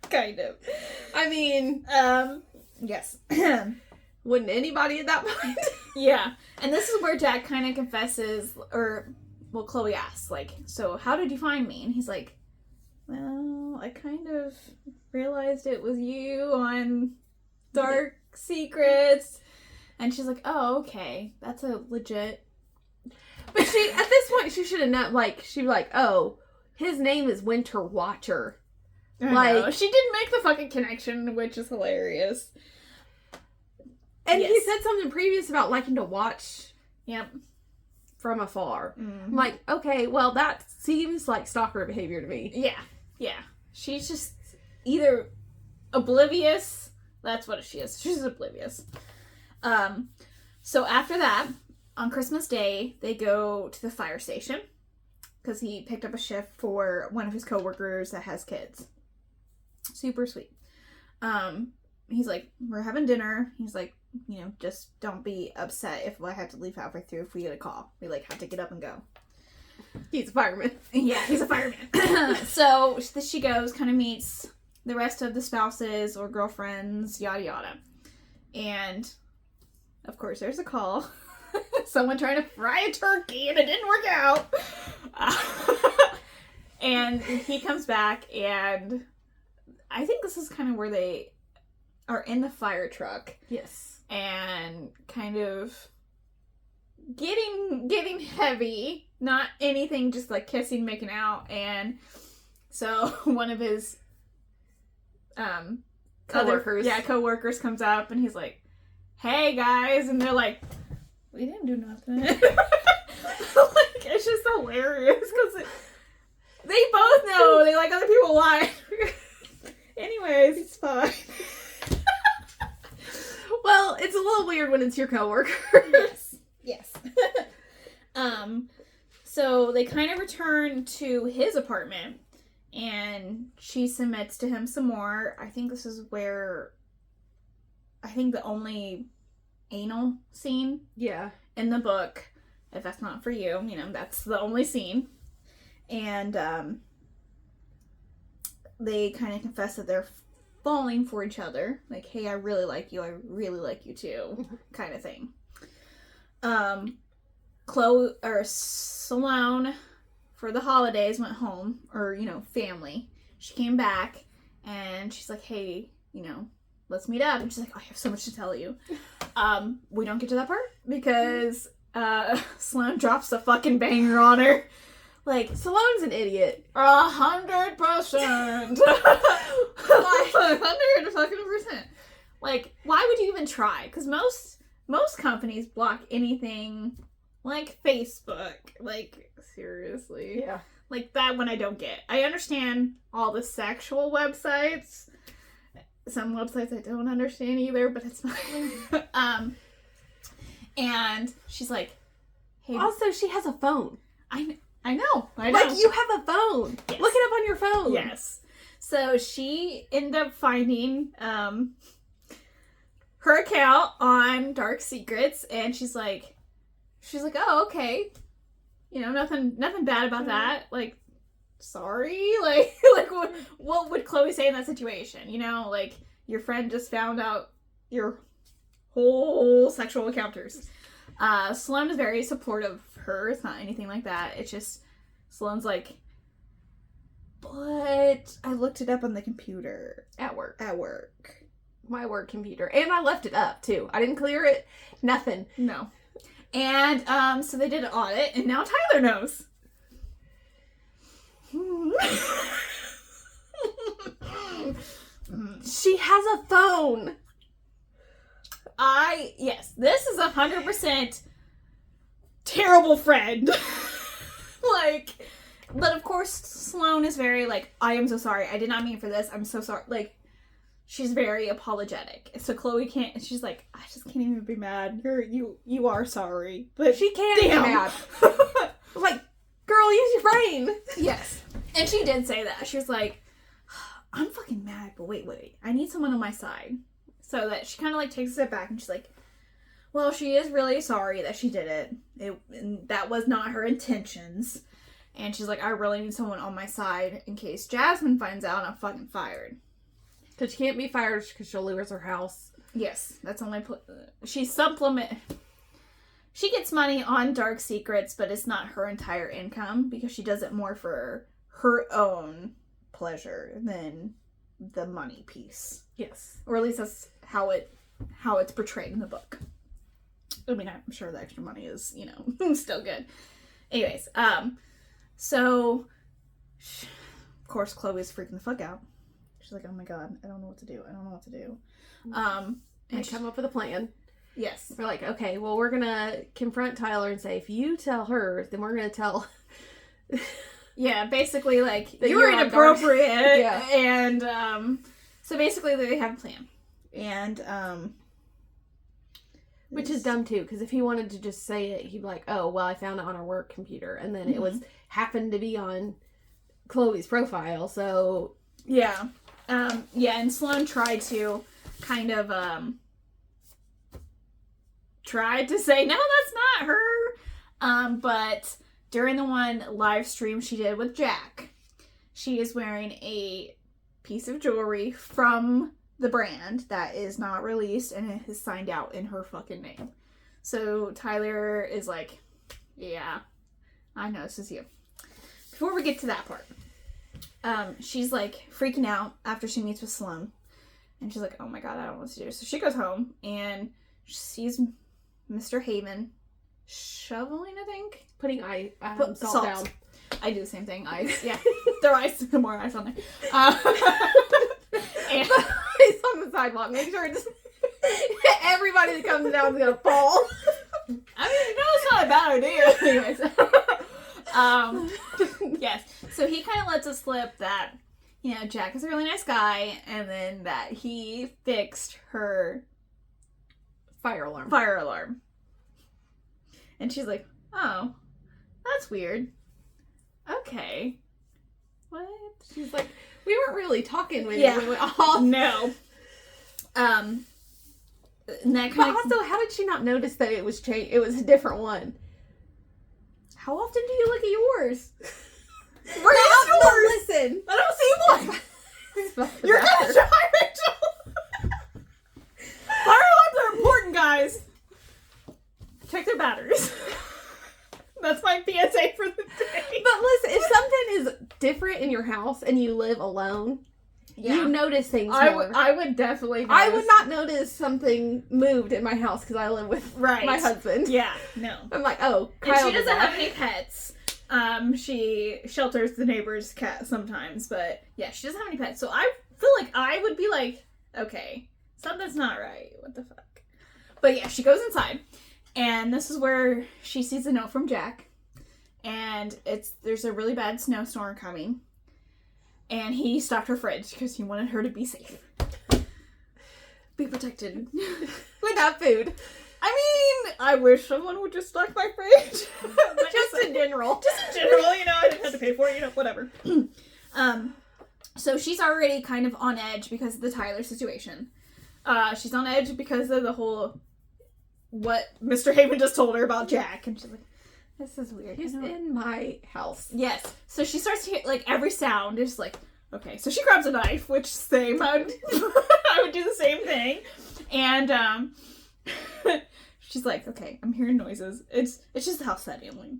Kind of. I mean, yes. Wouldn't anybody at that point? Yeah. And this is where Jack kind of confesses, Chloe asks, like, so how did you find me? And he's like, well, I kind of realized it was you on Dark Secrets. And she's like, oh, okay. That's a legit. But at this point, she should have known, like, she'd be like, oh, his name is Winter Watcher. Like, she didn't make the fucking connection, which is hilarious. And he said something previous about liking to watch. Yep. From afar. Mm-hmm. I'm like, okay, well, that seems like stalker behavior to me. Yeah. Yeah. She's just either oblivious. That's what she is. She's oblivious. So after that, on Christmas Day, they go to the fire station because he picked up a shift for one of his coworkers that has kids. Super sweet. He's like, we're having dinner. He's like, just don't be upset if I have to leave halfway through if we get a call. We have to get up and go. He's a fireman. Yeah, he's a fireman. So she goes, kind of meets the rest of the spouses or girlfriends, yada yada. And of course, there's a call. Someone trying to fry a turkey and it didn't work out. And he comes back, and I think this is kind of where they are in the fire truck. Yes. And kind of getting heavy. Not anything, just like kissing, making out. And so one of his coworkers comes up, and he's like, hey guys, and they're like, we didn't do nothing. It's just hilarious because they both know they like other people lie. Anyways, it's fine. Well, it's a little weird when it's your coworker. Yes. So they kind of return to his apartment, and she submits to him some more. I think this is where the only anal scene in the book, if that's not for you, that's the only scene. And they kind of confess that they're falling for each other, like, hey, I really like you too, kind of thing. Sloane, for the holidays, went home, or family. She came back, and she's like, hey, let's meet up. And she's like, oh, I have so much to tell you. We don't get to that part because Sloane drops a fucking banger on her. Like, Salone's an idiot. 100%. 100%. Like, why would you even try? Because most companies block anything like Facebook. Like, seriously. Yeah. Like, that one I don't get. I understand all the sexual websites. Some websites I don't understand either, but it's fine. And she's like, hey. Also, she has a phone. I know. Like, you have a phone. Yes. Look it up on your phone. Yes. So she ended up finding her her account on Dark Secrets, and she's like, oh, okay. You know, nothing bad about that. Like, sorry? Like what would Chloe say in that situation? You know, like, your friend just found out your whole sexual encounters. Sloane is very supportive of her. It's not anything like that. It's just, Sloane's like, but I looked it up on the computer. At work. My work computer. And I left it up, too. I didn't clear it. Nothing. No. And, so they did an audit, and now Tyler knows. She has a phone. Yes, this is 100% terrible friend. Like, but of course, Sloane is very, like, I am so sorry. I did not mean for this. I'm so sorry. Like, she's very apologetic. So Chloe can't, she's like, I just can't even be mad. You are sorry. But she can't be mad. Like, girl, use your brain. Yes. And she did say that. She was like, I'm fucking mad, but wait. I need someone on my side. So that she kind of, like, takes a step back and she's like, well, she is really sorry that she did it. And that was not her intentions. And she's like, I really need someone on my side in case Jasmine finds out I'm fucking fired. Because she can't be fired because she'll lose her house. Yes, that's only... She gets money on Dark Secrets, but it's not her entire income because she does it more for her own pleasure than the money piece. Yes. Or at least that's how it's portrayed in the book. I mean, I'm sure the extra money is, you know, still good. Anyways, so, of course, Chloe's freaking the fuck out. She's like, oh my god, I don't know what to do. And come up with a plan. Yes. We're like, okay, well, we're gonna confront Tyler and say, if you tell her, then we're gonna tell... Yeah, basically, like, you're inappropriate. Yeah. And, so basically they have a plan. And, which is dumb, too, because if he wanted to just say it, he'd be like, oh, well, I found it on our work computer. And then it was happened to be on Chloe's profile, so... Yeah. And Sloane tried to kind of, tried to say, no, that's not her. But during the one live stream she did with Jack, she is wearing a piece of jewelry from the brand that is not released, and it is signed out in her fucking name. So Tyler is like, yeah, I know this is you. Before we get to that part, she's like freaking out after she meets with Sloane, and she's like, oh my god, I don't know what to do. So she goes home and she sees Mr. Haven shoveling, I think, putting salt down. I do the same thing. Ice, yeah. Throw ice, more ice on there. And ice on the sidewalk. Make sure it's everybody that comes down is gonna fall. I mean, no, it's not a bad idea. Anyways, yes. So he kind of lets us slip that, you know, Jack is a really nice guy, and then that he fixed her fire alarm. And she's like, oh, that's weird. Okay. What? She's like, we weren't really talking when we went off. No. And that but also, how did she not notice that it was changed? It was a different one. How often do you look at yours? Where is yours? Listen. I don't see one. You're gonna try, Rachel. Fire alarms are important, guys. Check their batteries. That's my PSA for the day. But listen, if something is different in your house and you live alone, you notice things more. I would definitely notice. I would not notice something moved in my house because I live with my husband. Yeah, no. I'm like, oh, Kyle. And she doesn't have any pets. She shelters the neighbor's cat sometimes, but yeah, she doesn't have any pets. So I feel like I would be like, okay, something's not right. What the fuck? But yeah, she goes inside. And this is where she sees a note from Jack. And there's a really bad snowstorm coming. And he stocked her fridge because he wanted her to be safe. Be protected. Without food. I mean, I wish someone would just stock my fridge. Just in general. Just in general, you know, I didn't have to pay for it, you know, whatever. So she's already kind of on edge because of the Tyler situation. She's on edge because of the whole what Mr. Haven just told her about Jack, and she's like, "This is weird." He's in my house. Yes. So she starts to hear like every sound is like, okay. So she grabs a knife, which same I would I would do the same thing, and she's like, okay, I'm hearing noises. It's just the house settling,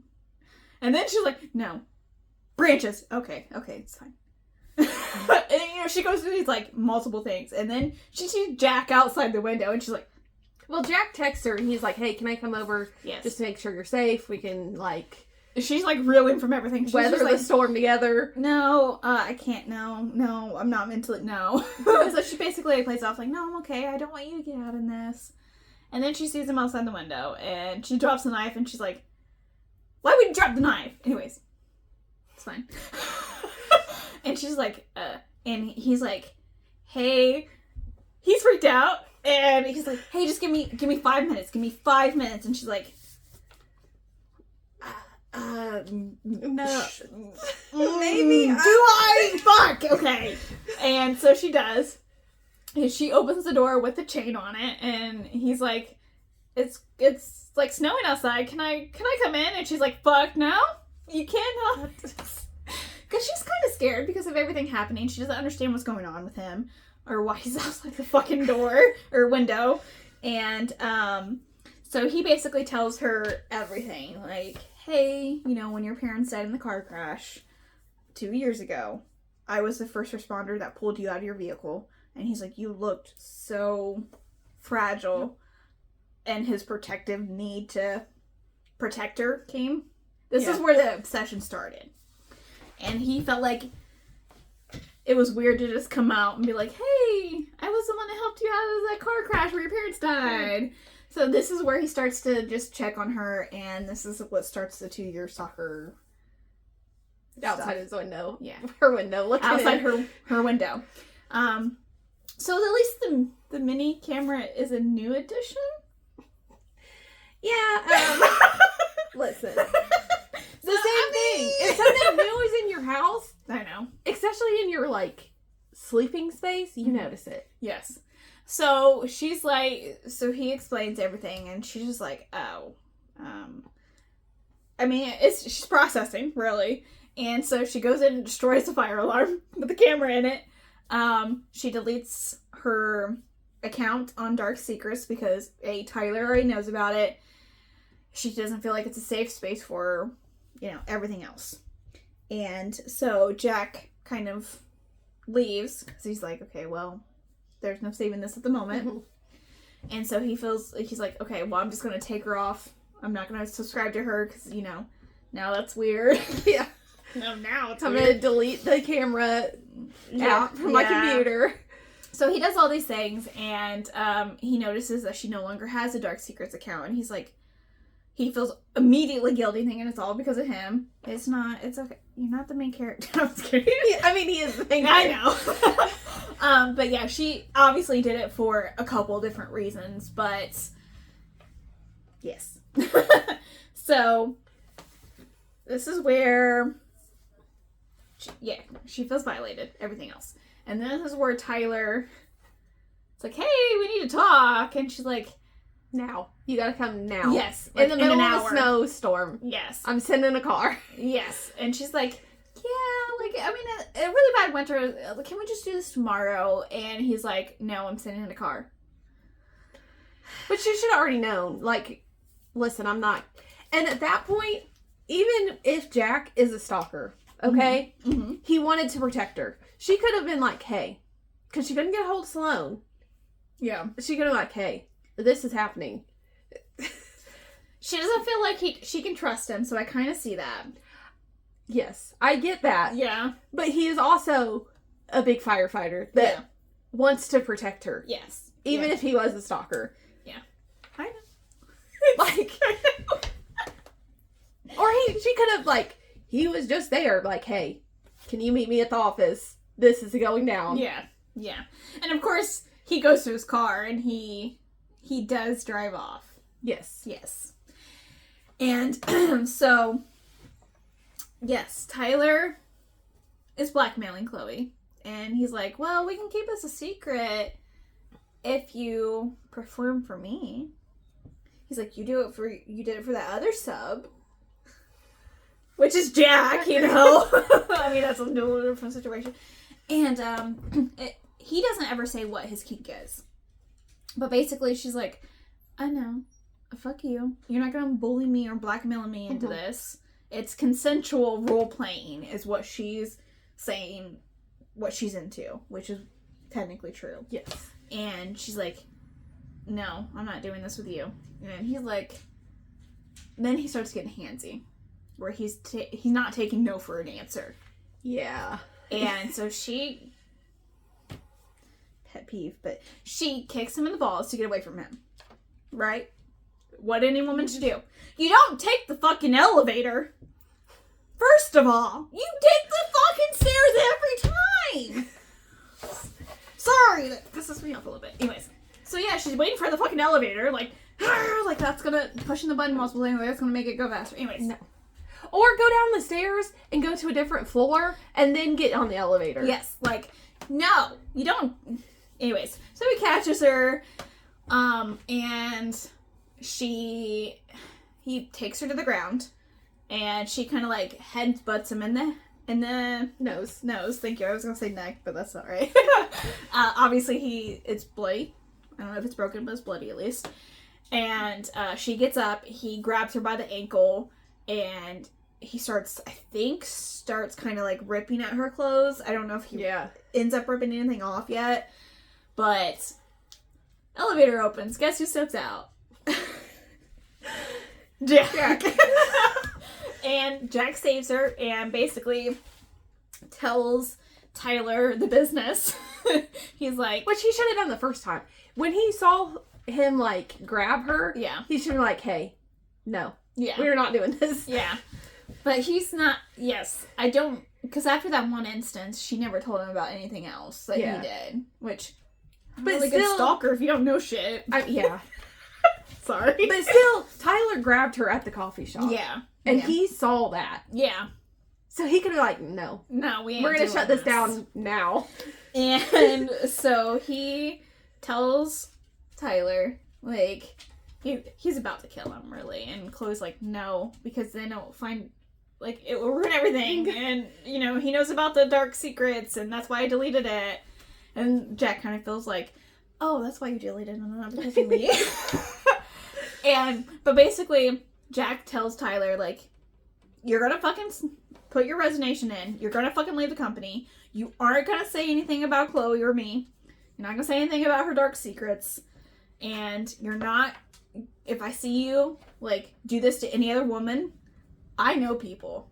and then she's like, no, branches. Okay, it's fine. And she goes through these like multiple things, and then she sees Jack outside the window, and she's like, well, Jack texts her, and he's like, hey, can I come over? Yes. Just to make sure you're safe. We can like. She's like reeling from everything. She's weather the storm together. No, I can't. No, I'm not mentally. No. So she basically plays off like, no, I'm okay. I don't want you to get out in this. And then she sees him outside the window, and she drops the knife, and she's like, why would you drop the knife? Anyways, it's fine. And she's like, and he's like, hey, he's freaked out, and he's like, hey, just give me 5 minutes. Give me 5 minutes. And she's like, no. Maybe. Do I? Fuck. Okay. And so she does. And she opens the door with the chain on it, and he's like, it's like snowing outside. Can I come in? And she's like, fuck no, you cannot. Because she's kind of scared because of everything happening. She doesn't understand what's going on with him or why he's outside the fucking door or window. And so he basically tells her everything. Like, hey, when your parents died in the car crash 2 years ago, I was the first responder that pulled you out of your vehicle. And he's like, you looked so fragile. And his protective need to protect her came. This is where the obsession started. And he felt like it was weird to just come out and be like, hey, I was the one that helped you out of that car crash where your parents died. So this is where he starts to just check on her. And this is what starts the 2-year stalker outside stuff. His window. Yeah. Her window. Look outside her window. So at least the mini camera is a new addition. Yeah. Listen. It's the same thing. If something new is in your house, I know. especially in your like sleeping space, you notice it. Yes. So she's like, so he explains everything, and she's just like, oh, I mean, she's processing really, and so she goes in and destroys the fire alarm with the camera in it. She deletes her account on Dark Secrets because Tyler already knows about it. She doesn't feel like it's a safe space for, everything else. And so Jack kind of leaves because he's like, okay, well, there's no saving this at the moment. Mm-hmm. And so he's like, okay, well, I'm just going to take her off. I'm not going to subscribe to her because, now that's weird. Yeah. No, now it's I'm weird. going to delete the camera out from my computer. So he does all these things, and he notices that she no longer has a Dark Secrets account, and he's like, he feels immediately guilty, thinking it's all because of him. It's not. It's okay. You're not the main character. I'm just kidding. I mean, he is the main character. I know. But yeah, she obviously did it for a couple different reasons, but yes. So this is where she feels violated, everything else. And then this is where Tyler, it's like, hey, we need to talk. And she's like, now. You gotta come now. Yes. In the middle of a snowstorm. Yes. I'm sending a car. Yes. And she's like, yeah, like, I mean, a really bad winter. Can we just do this tomorrow? And he's like, no, I'm sending in a car. But she should have already known. Like, listen, I'm not. And at that point, even if Jack is a stalker, okay, mm-hmm. he wanted to protect her. She could have been like, hey, because she couldn't get a hold of Sloane. Yeah. She could have been like, hey, this is happening. She doesn't feel like she can trust him, so I kind of see that. Yes, I get that. Yeah. But he is also a big firefighter that wants to protect her. Yes. Even if he was a stalker. Yeah. I know. Like, or she could have, like, he was just there, like, hey, can you meet me at the office? This is going down. Yeah. Yeah. And of course, he goes to his car and he does drive off. Yes. Yes. And so, yes, Tyler is blackmailing Chloe. And he's like, well, we can keep this a secret. if you perform for me, he's like, you did it for that other sub, which is Jack, you know. I mean, that's a little different situation. And he doesn't ever say what his kink is, but basically she's like, I know, fuck you. You're not gonna bully me or blackmail me into this. It's consensual role playing, is what she's saying, what she's into, which is technically true. Yes. And she's like, no, I'm not doing this with you. And he's like, then he starts getting handsy, where he's not taking no for an answer. Yeah. And so she, pet peeve, but she kicks him in the balls to get away from him. Right? What any woman should do. You don't take the fucking elevator. First of all, you take the fucking stairs every time. Sorry, that pisses me off a little bit. Anyways, so yeah, she's waiting for the fucking elevator, like that's gonna, pushing the button multiple times, that's gonna make it go faster. Anyways. No. Or go down the stairs and go to a different floor and then get on the elevator. Yes, like, no, you don't. Anyways, so he catches her, and he takes her to the ground, and she kind of like headbutts him in the nose. Thank you. I was gonna say neck, but that's not right. Obviously it's bloody. I don't know if it's broken, but it's bloody at least. And she gets up. He grabs her by the ankle, and he starts kind of like ripping at her clothes. I don't know if he ends up ripping anything off yet, but elevator opens. Guess who steps out? Jack. And Jack saves her and basically tells Tyler the business. He's like, which he should have done the first time. When he saw him like grab her, he should have been like, hey, no. Yeah. We're not doing this. Yeah. But he's not, I don't, because after that one instance, she never told him about anything else that he did, which, but really still, good stalker if you don't know shit. Yeah. Sorry. But still, Tyler grabbed her at the coffee shop. Yeah. And he saw that. Yeah. So he could have like, no. No, we're going to shut this down now. And so he tells Tyler, like, he's about to kill him, really. And Chloe's like, no, because then it'll find, like, it will ruin everything. And, you know, he knows about the dark secrets, and that's why I deleted it. And Jack kind of feels like, oh, that's why you deleted it, not because of me. But basically, Jack tells Tyler, like, you're gonna fucking put your resignation in. You're gonna fucking leave the company. You aren't gonna say anything about Chloe or me. You're not gonna say anything about her dark secrets. And you're not, if I see you, like, do this to any other woman, I know people.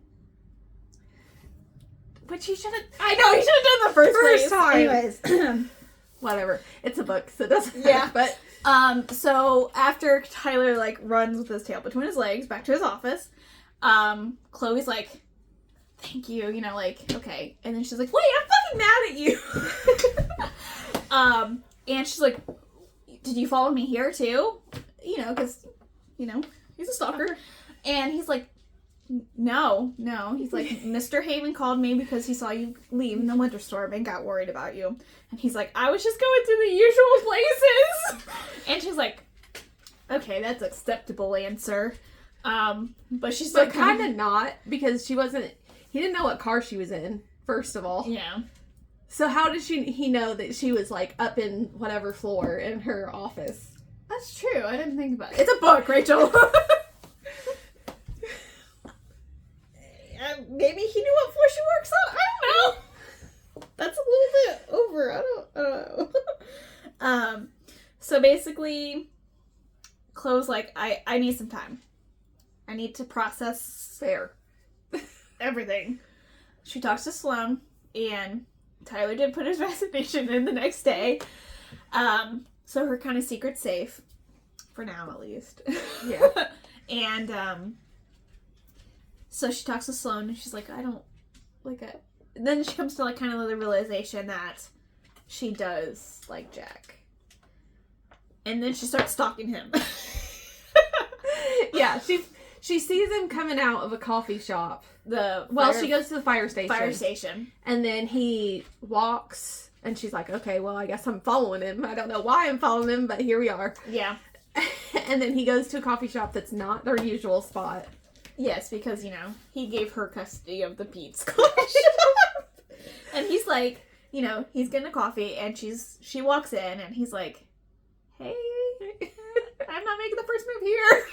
Which he should have, I know, he should have done the first place. Time. Anyways. Whatever. It's a book, so it doesn't matter. But, so after Tyler, like, runs with his tail between his legs back to his office, Chloe's like, thank you, you know, like, okay. And then she's like, wait, I'm fucking mad at you. And she's like, did you follow me here too? You know, because, you know, he's a stalker. And he's like, no. He's like, Mr. Haven called me because he saw you leave in the winter storm and got worried about you. And he's like, I was just going to the usual places. And she's like, okay, that's an acceptable answer. But she's like, kind of not, because he didn't know what car she was in, first of all. Yeah. So how did he know that she was, like, up in whatever floor in her office? That's true. I didn't think about it. It's a book, Rachel. Maybe he knew what floor she works on. I don't know. That's a little bit over. I don't know. So basically, Chloe's like, I need some time. I need to process everything. She talks to Sloan, and Tyler did put his resignation in the next day. So her kind of secret's safe. For now, at least. Yeah. And, so she talks to Sloan, and she's like, I don't, like, then she comes to, like, kind of the realization that she does like Jack. And then she starts stalking him. Yeah, she sees him coming out of a coffee shop. She goes to the fire station. Fire station. And then he walks And she's like, okay, well, I guess I'm following him. I don't know why I'm following him, but here we are. Yeah. And then he goes to a coffee shop that's not their usual spot. Yes, because, you know, he gave her custody of the Pete's coffee shop. And he's like, you know, he's getting a coffee, and she walks in, and he's like, hey, I'm not making the first move here.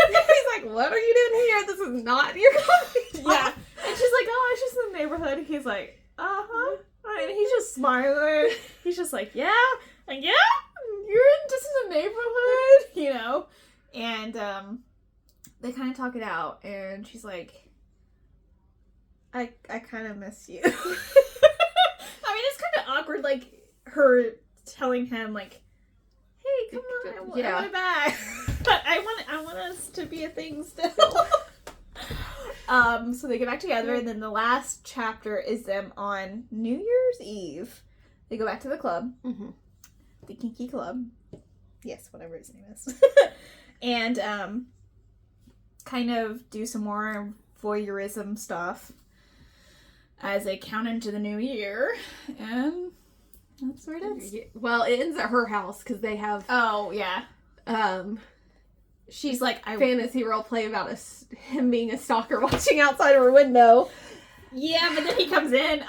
He's like, what are you doing here? This is not your coffee shop. Yeah. And she's like, oh, it's just in the neighborhood. And he's like, uh-huh. And he's just smiling. He's just like, yeah, like, yeah, just in the neighborhood, you know? And they kind of talk it out, and she's like, I kind of miss you. I mean, it's kind of awkward, like, her telling him, like, hey, come on, I want it back. But I want us to be a thing still. So they get back together, and then the last chapter is them on New Year's Eve. They go back to the club. Mm-hmm. The Kinky Club. Yes, whatever his name is. And kind of do some more voyeurism stuff as they count into the new year. And that's where it ends. Well, it ends at her house because they have... Oh, yeah. She's like, fantasy role play about him being a stalker watching outside of her window. Yeah, but then he comes in.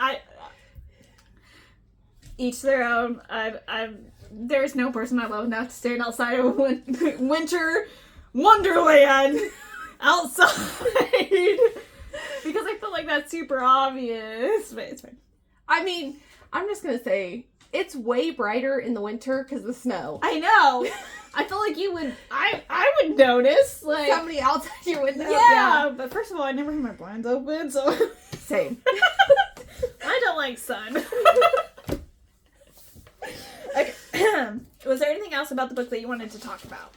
Each their own. There's no person I love enough to stand outside of winter wonderland outside. Because I feel like that's super obvious, but it's fine. I mean, I'm just gonna say, it's way brighter in the winter because of the snow. I know. I feel like you would, I would notice, like... Somebody outside your window. Yeah, but first of all, I never have my blinds open, so... Same. I don't like sun. Okay. Was there anything else about the book that you wanted to talk about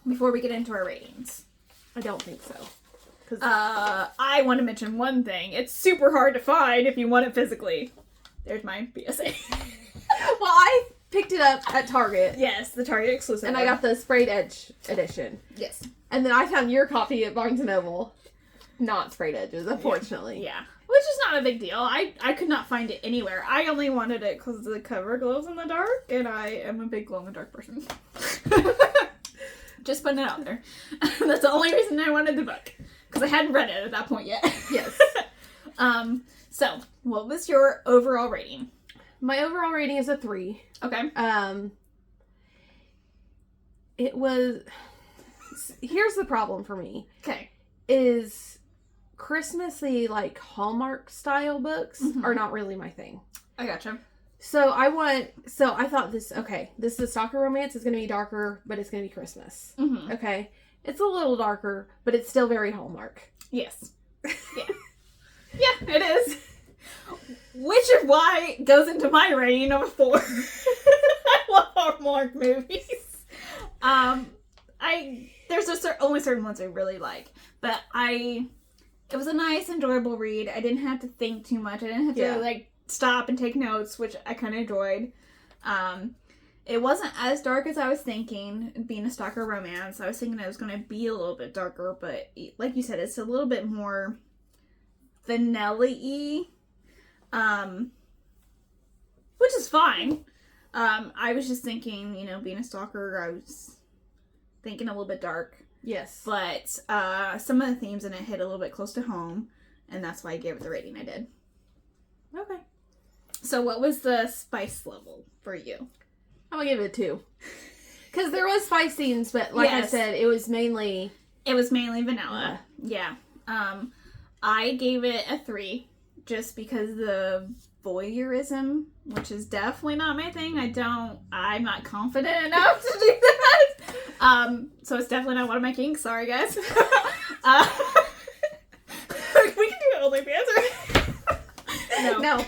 before we get into our ratings? I don't think so. I want to mention one thing. It's super hard to find if you want it physically. There's my PSA. Well, I picked it up at Target. Yes, the Target exclusive. And I got the sprayed edge edition. Yes. And then I found your copy at Barnes & Noble. Not sprayed edges, unfortunately. Yeah. Which is not a big deal. I could not find it anywhere. I only wanted it because the cover glows in the dark, and I am a big glow-in-the-dark person. Just putting it out there. That's the only reason I wanted the book. Because I hadn't read it at that point yet. Yes. So, what was your overall rating? My overall rating is a 3. Okay. It was... Here's the problem for me. Okay. Is Christmassy, like, Hallmark style books are not really my thing. I gotcha. So I thought this is a stalker romance. It's going to be darker, but it's going to be Christmas. Mm-hmm. Okay. It's a little darker, but it's still very Hallmark. Yes. Yeah. Yeah, it is. Which is why it goes into my rating of a 4. I love Hallmark movies. There's only certain ones I really like, but it was a nice, enjoyable read. I didn't have to think too much. I didn't have to like stop and take notes, which I kind of enjoyed. It wasn't as dark as I was thinking, being a stalker romance. I was thinking it was going to be a little bit darker, but like you said, it's a little bit more vanilla-y, which is fine. I was just thinking, being a stalker, I was thinking a little bit dark. Yes. But some of the themes in it hit a little bit close to home, and that's why I gave it the rating I did. Okay. So what was the spice level for you? I'm going to give it a 2. Because there was spice scenes, but like I said, it was mainly vanilla. Yeah. I gave it a 3 just because the voyeurism, which is definitely not my thing. I'm not confident enough to do that. So it's definitely not one of my kinks. Sorry, guys. We can do it only answer. No.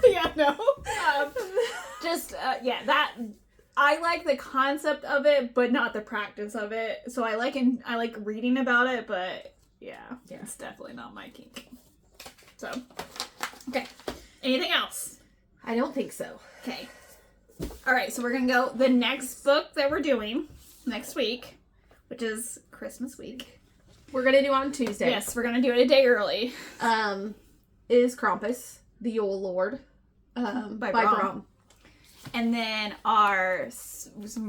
Yeah, no. That I like the concept of it, but not the practice of it. So I like reading about it, but it's definitely not my kink. So, okay. Anything else? I don't think so. Okay. All right, so we're going to go the next book that we're doing next week, which is Christmas week. We're going to do on Tuesday. Yes, we're going to do it a day early. Is Krampus, the Yule Lord. by Brom. Brom. And then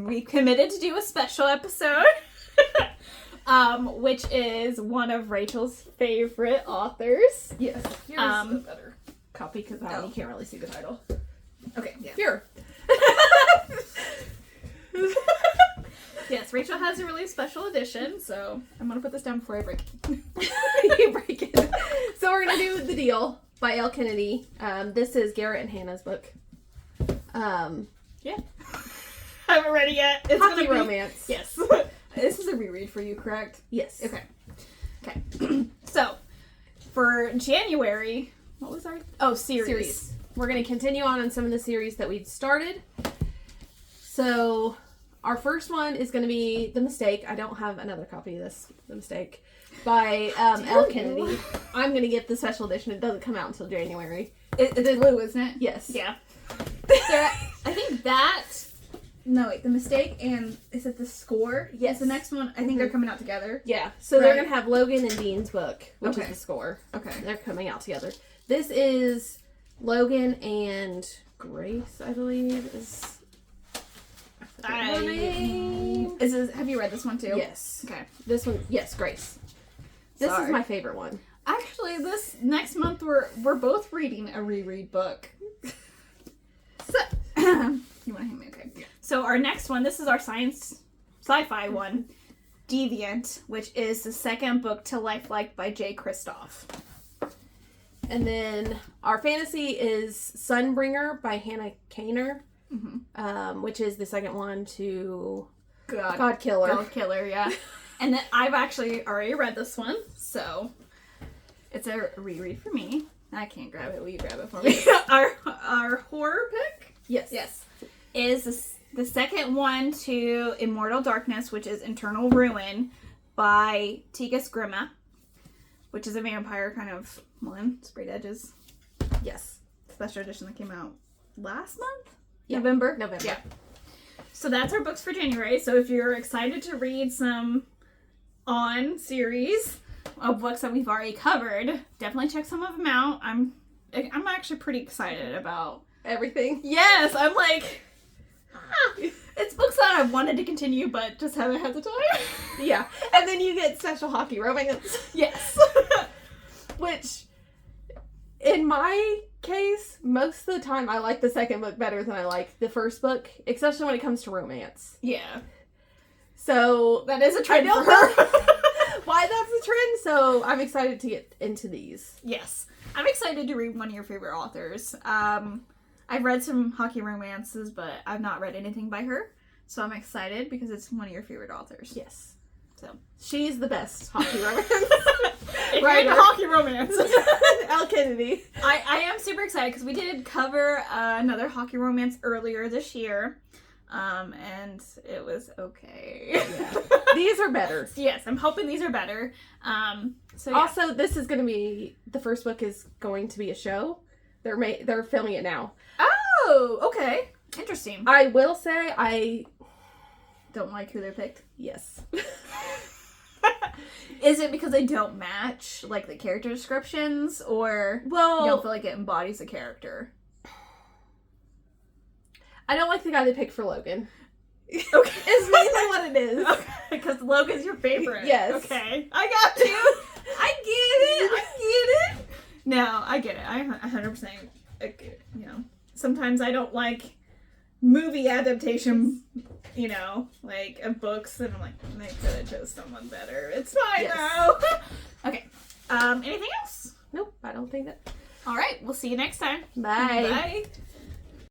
we committed to do a special episode, which is one of Rachel's favorite authors. Yes. Here's a better copy because you can't really see the title. Okay, yeah. Here. Yes, Rachel has a really special edition, so I'm going to put this down before I break it. You break it. So we're going to do The Deal by Elle Kennedy. This is Garrett and Hannah's book. Yeah. I haven't read it yet. It's Hockey gonna be romance. Yes. This is a reread for you, correct? Yes. Okay. So, for January, what was our... Oh, series. We're going to continue on some of the series that we'd started. So, our first one is going to be The Mistake. I don't have another copy of this, The Mistake, by Elle Kennedy. I'm going to get the special edition. It doesn't come out until January. It's blue, isn't it? Yes. Yeah. So, I think that... No, wait, The Mistake and... Is it The Score? Yes. Is the next one? I think they're coming out together. Yeah. So they're going to have Logan and Dean's book, which is Okay. The Score. Okay. They're coming out together. This is Logan and Grace, I believe, is... I forget her name. Have you read this one too? Yes. Okay. This one, yes, Grace. This Sorry. is my favorite one. Actually, this next month we're both reading a reread book. So, you want to hand me? Okay. Yeah. So our next one, this is our sci-fi one, Deviant, which is the second book to Lifelike by Jay Kristoff. And then our fantasy is Sunbringer by Hannah Kaner, which is the second one to God Killer. God Killer, yeah. And then I've actually already read this one, so it's a reread for me. I can't grab it. Will you grab it for me? Our horror pick? Yes. Yes. Is the second one to Immortal Darkness, which is Internal Ruin by Tigas Grima, which is a vampire kind of one. Sprayed edges. Yes. Special edition that came out last month? Yeah. November? Yeah. So that's our books for January. So if you're excited to read some on series of books that we've already covered, definitely check some of them out. I'm actually pretty excited about Everything. Yes, I'm like, it's books that I wanted to continue, but just haven't had the time. Yeah. And then you get Special Hockey Romance. Yes. Which, in my case, most of the time I like the second book better than I like the first book, especially when it comes to romance. Yeah. So, That is a trend I don't for her. know why that's a trend, so I'm excited to get into these. Yes. I'm excited to read one of your favorite authors. I've read some hockey romances, but I've not read anything by her. So I'm excited because it's one of your favorite authors. Yes. So She's the best hockey romance. If Right. you're into hockey romance. Elle Kennedy. I am super excited because we did cover another hockey romance earlier this year. And it was okay. Yeah. These are better. Yes, I'm hoping these are better. So yeah. Also, this is going to be, the first book is going to be a show. They're filming it now. Oh, okay. Interesting. I will say I Don't like who they picked. yes. Is it because they don't match, like, the character descriptions, or Well, you don't feel like it embodies the character? I don't like the guy they picked for Logan. Okay. It's mainly what it is. Okay, because Logan's your favorite. Yes. Okay. I got you. I get it. No, I get it. I 100% you know, sometimes I don't like movie adaptation, you know, like, of books, and I'm like, they could have chose someone better. It's fine, Yes. though. Okay. Anything else? Nope, I don't think that. All right. We'll see you next time. Bye. Bye.